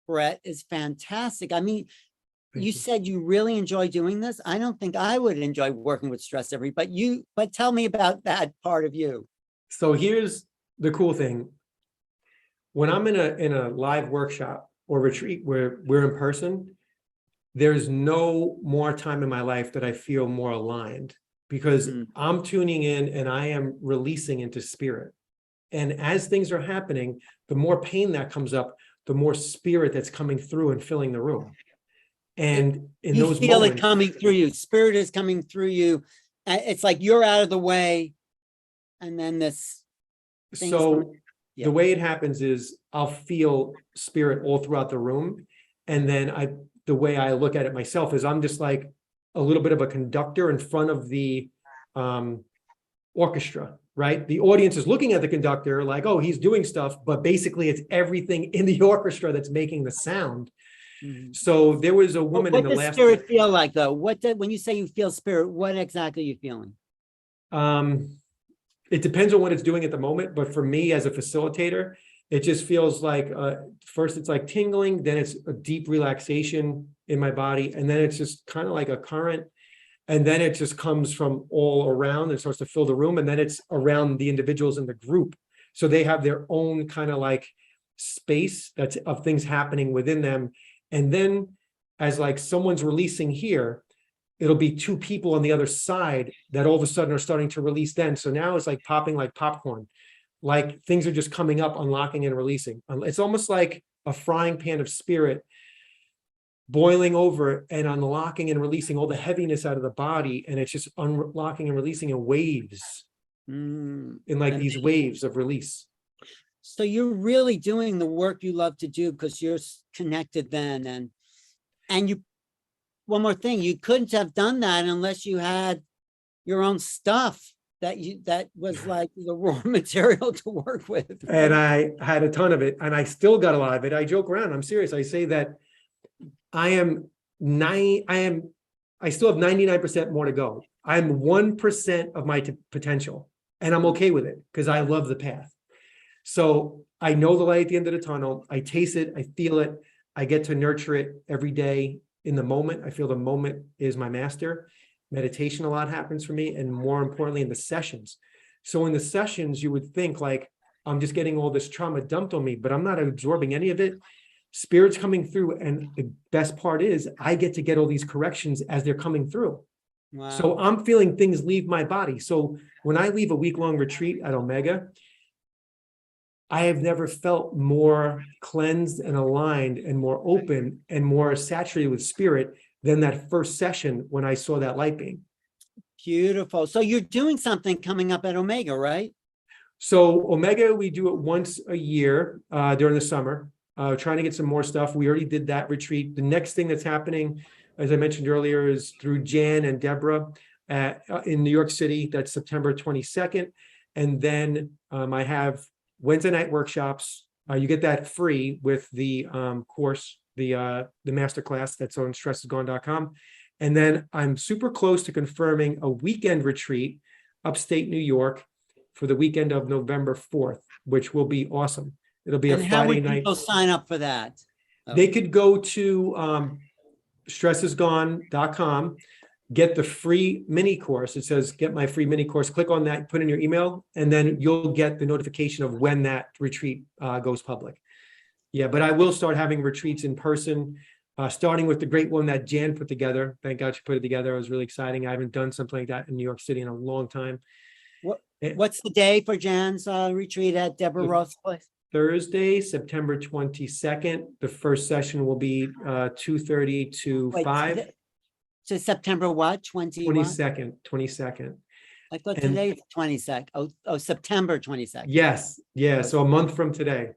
Brett, is fantastic. I mean, you said you really enjoy doing this. I don't think I would enjoy working with stress but tell me about that part of you. So here's the cool thing. When I'm in a live workshop or retreat where we're in person, there's no more time in my life that I feel more aligned, because I'm tuning in and I am releasing into spirit. And as things are happening, the more pain that comes up, the more spirit that's coming through and filling the room. And in You those feel moments, it coming through you. Spirit is coming through you. It's like you're out of the way, and then this thing is so coming. Yeah. the way it happens is I'll feel spirit all throughout the room. And then the way I look at it myself is I'm just like a little bit of a conductor in front of the orchestra, right? The audience is looking at the conductor like, oh, he's doing stuff, but basically it's everything in the orchestra that's making the sound. So there was a woman in What the does last. spirit feel like, though? When you say you feel spirit, what exactly are you feeling? It depends on what it's doing at the moment, but for me as a facilitator, it just feels like first it's like tingling, then it's a deep relaxation in my body, and then it's just kind of like a current, and then it just comes from all around and starts to fill the room, and then it's around the individuals in the group, so they have their own kind of like space that's of things happening within them. And then as like someone's releasing here, it'll be two people on the other side that all of a sudden are starting to release then. So now it's like popping like popcorn, like things are just coming up, unlocking and releasing. It's almost like a frying pan of spirit boiling over and unlocking and releasing all the heaviness out of the body. And it's just unlocking and releasing in waves, in like these waves of release. So you're really doing the work you love to do because you're connected then. And you, one more thing, you couldn't have done that unless you had your own stuff that was like the raw material to work with. Right? And I had a ton of it, and I still got a lot of it. I joke around. I'm serious. I say that I still have 99% more to go. I'm 1% of my potential, and I'm okay with it because I love the path. So I know the light at the end of the tunnel. I taste it. I feel it. I get to nurture it every day in the moment. I feel the moment is my master. Meditation a lot happens for me, and more importantly, in the sessions. So in the sessions, you would think like, I'm just getting all this trauma dumped on me, but I'm not absorbing any of it. Spirit's coming through, and the best part is I get to get all these corrections as they're coming through. Wow. So I'm feeling things leave my body. So when I leave a week-long retreat at Omega, I have never felt more cleansed and aligned and more open and more saturated with spirit than that first session when I saw that light beam. Beautiful. So you're doing something coming up at Omega, right? So Omega, we do it once a year during the summer, trying to get some more stuff. We already did that retreat. The next thing that's happening, as I mentioned earlier, is through Jan and Deborah in New York City. That's September 22nd. And then I have Wednesday night workshops. You get that free with the course, the masterclass that's on stressisgone.com. And then I'm super close to confirming a weekend retreat, upstate New York, for the weekend of November 4th, which will be awesome. It'll be a And how Friday would night. people sign up for that? They could go to stressisgone.com, get the free mini course. It says, get my free mini course. Click on that, put in your email, and then you'll get the notification of when that retreat goes public. Yeah, but I will start having retreats in person, starting with the great one that Jan put together. Thank God she put it together. It was really exciting. I haven't done something like that in New York City in a long time. What's the day for Jan's retreat at Deborah Roth's place? Thursday, September 22nd. The first session will be 2:30 to 5. So September what? 22nd. I thought And- today's 22nd. Oh, September 22nd. Yes, yeah. So a month from today.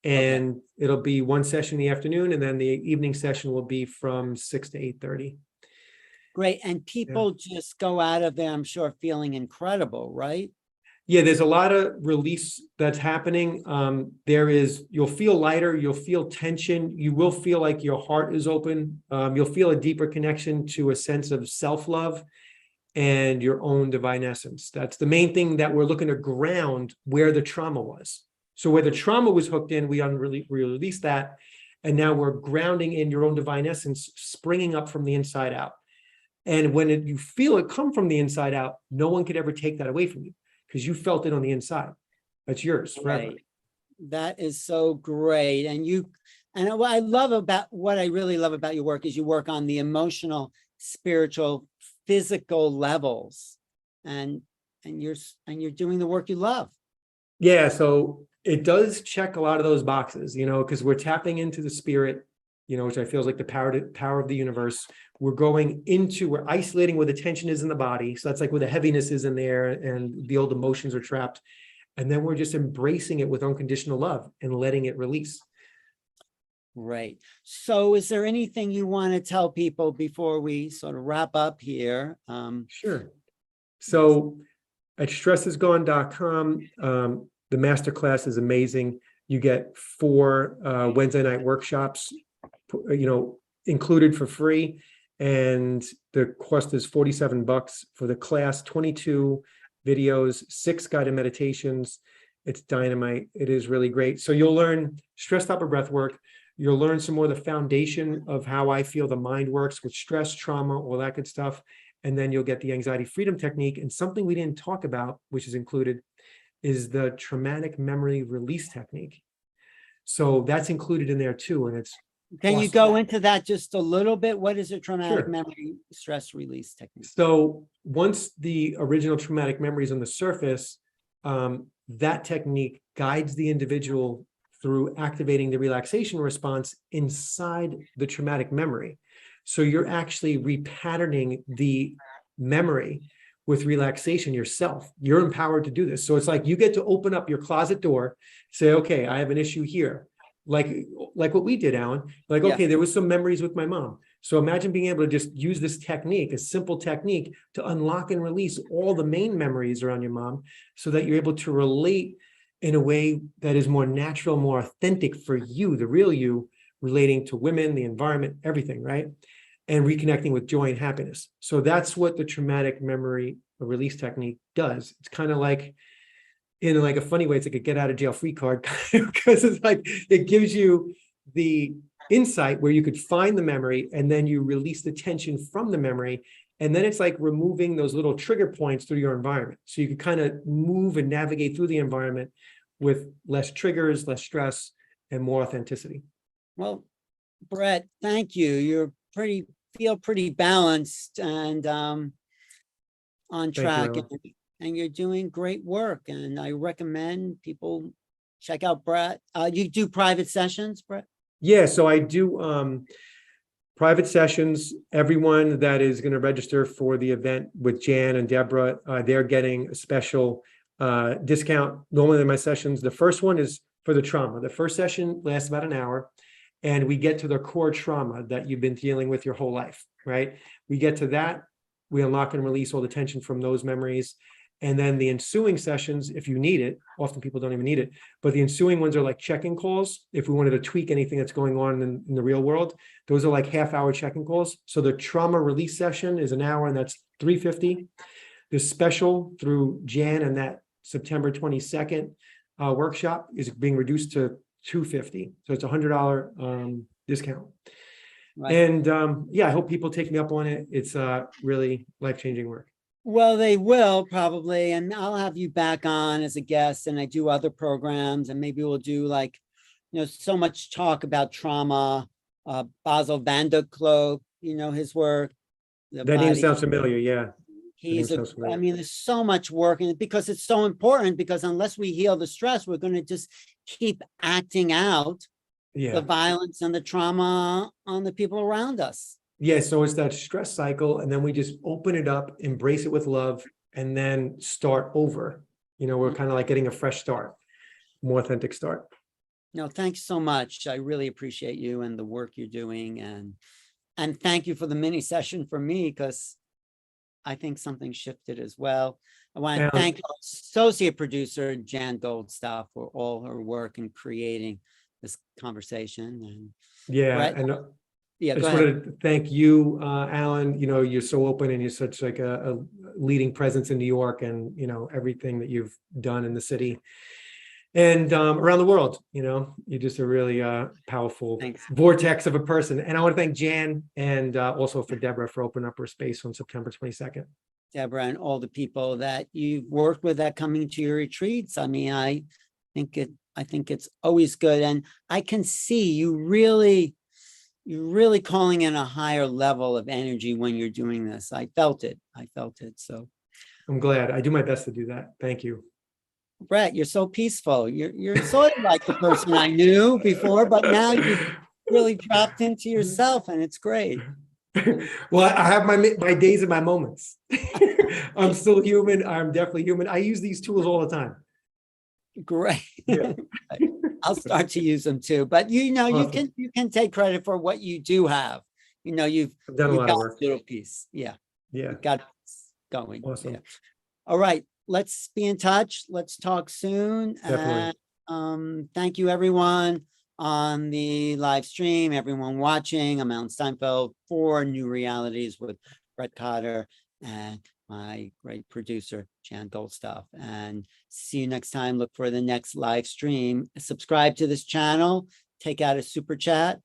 And it'll be one session in the afternoon, and then the evening session will be from 6 to 8:30. Great. And people just go out of there, I'm sure, feeling incredible, right? Yeah, there's a lot of release that's happening. You'll feel lighter, you'll feel tension, you will feel like your heart is open. You'll feel a deeper connection to a sense of self-love and your own divine essence. That's the main thing that we're looking to ground where the trauma was. So where the trauma was hooked in, we released that. And now we're grounding in your own divine essence, springing up from the inside out. And when you feel it come from the inside out, no one could ever take that away from you, because you felt it on the inside. That's yours forever. Right. That is so great. And what I really love about your work is you work on the emotional, spiritual, physical levels, and you're doing the work you love. Yeah, so it does check a lot of those boxes, because we're tapping into the spirit, which I feel is like the power of the universe. We're isolating where the tension is in the body. So that's like where the heaviness is in there and the old emotions are trapped. And then we're just embracing it with unconditional love and letting it release. Right. So is there anything you want to tell people before we sort of wrap up here? Sure. So at stressisgone.com, the masterclass is amazing. You get 4 Wednesday night workshops, included for free. And the cost is $47 for the class, 22 videos, 6 guided meditations. It's dynamite. It is really great. So you'll learn stress stopper breath work. You'll learn some more of the foundation of how I feel the mind works with stress, trauma, all that good stuff. And then you'll get the anxiety freedom technique. And something we didn't talk about, which is included, is the traumatic memory release technique. So that's included in there too. And it's Can you awesome. go into that just a little bit? What is a traumatic Sure. memory stress release technique? So once the original traumatic memory is on the surface, that technique guides the individual through activating the relaxation response inside the traumatic memory. So you're actually repatterning the memory with relaxation yourself. You're empowered to do this. So it's like you get to open up your closet door, say, okay, I have an issue here. Like what we did, Alan. Like, okay, there was some memories with my mom. So imagine being able to just use this technique, a simple technique, to unlock and release all the main memories around your mom so that you're able to relate in a way that is more natural, more authentic for you, the real you, relating to women, the environment, everything, right? And reconnecting with joy and happiness. So that's what the traumatic memory release technique does. It's kind of like, in like a funny way, it's like a get out of jail free card, because it's like it gives you the insight where you could find the memory and then you release the tension from the memory. And then it's like removing those little trigger points through your environment. So you can kind of move and navigate through the environment with less triggers, less stress, and more authenticity. Well, Brett, thank you. You're feel pretty balanced and on track, and you're doing great work. And I recommend people check out Brett. You do private sessions, Brett? Yeah, so I do private sessions. Everyone that is going to register for the event with Jan and Deborah, they're getting a special discount. Normally in my sessions, the first one is for the trauma. The first session lasts about an hour, and we get to the core trauma that you've been dealing with your whole life, right? We get to that, we unlock and release all the tension from those memories. And then the ensuing sessions, if you need it, often people don't even need it, but the ensuing ones are like check-in calls. If we wanted to tweak anything that's going on in the real world, those are like half-hour check-in calls. So the trauma release session is an hour, and that's $350. The special through Jan and that September 22nd workshop is being reduced to $250. So it's $100 discount. Right. And yeah, I hope people take me up on it. It's really life-changing work. Well, they will probably, and I'll have you back on as a guest, and I do other programs, and maybe we'll do like, so much talk about trauma. Basil van der Klook, his work. That name sounds familiar, yeah. I mean, there's so much work in it because it's so important, because unless we heal the stress, we're going to just keep acting out the violence and the trauma on the people around us. Yeah, so it's that stress cycle, and then we just open it up, embrace it with love, and then start over. We're kind of like getting a fresh start, more authentic start. No, thanks so much. I really appreciate you and the work you're doing, and thank you for the mini session for me, because I think something shifted as well. I want to thank our associate producer, Jan Goldstaff, for all her work in creating this conversation. And Brett, I just wanted to thank you, Alan. You're so open, and you're such like a leading presence in New York, and everything that you've done in the city and around the world. You're just a really powerful vortex of a person. And I want to thank Jan, and also for Deborah for opening up her space on September 22nd. Deborah, and all the people that you've worked with that coming to your retreats. I mean, I think it's always good, and I can see you're really calling in a higher level of energy when you're doing this. I felt it. So I'm glad. I do my best to do that. Thank you. Brett, you're so peaceful. You're sort of like the person I knew before, but now you've really dropped into yourself, and it's great. Well, I have my days and my moments. I'm still human. I'm definitely human. I use these tools all the time. Great. Yeah. I'll start to use them too. But awesome. you can take credit for what you do have. You've done a lot of work. Little piece. Yeah. You've got it going. Awesome. Yeah. All right. Let's be in touch. Let's talk soon. Definitely. And thank you, everyone on the live stream, everyone watching. I'm Alan Steinfeld for New Realities with Brett Cotter and my great producer, Jan Goldstaff. And see you next time. Look for the next live stream. Subscribe to this channel. Take out a super chat.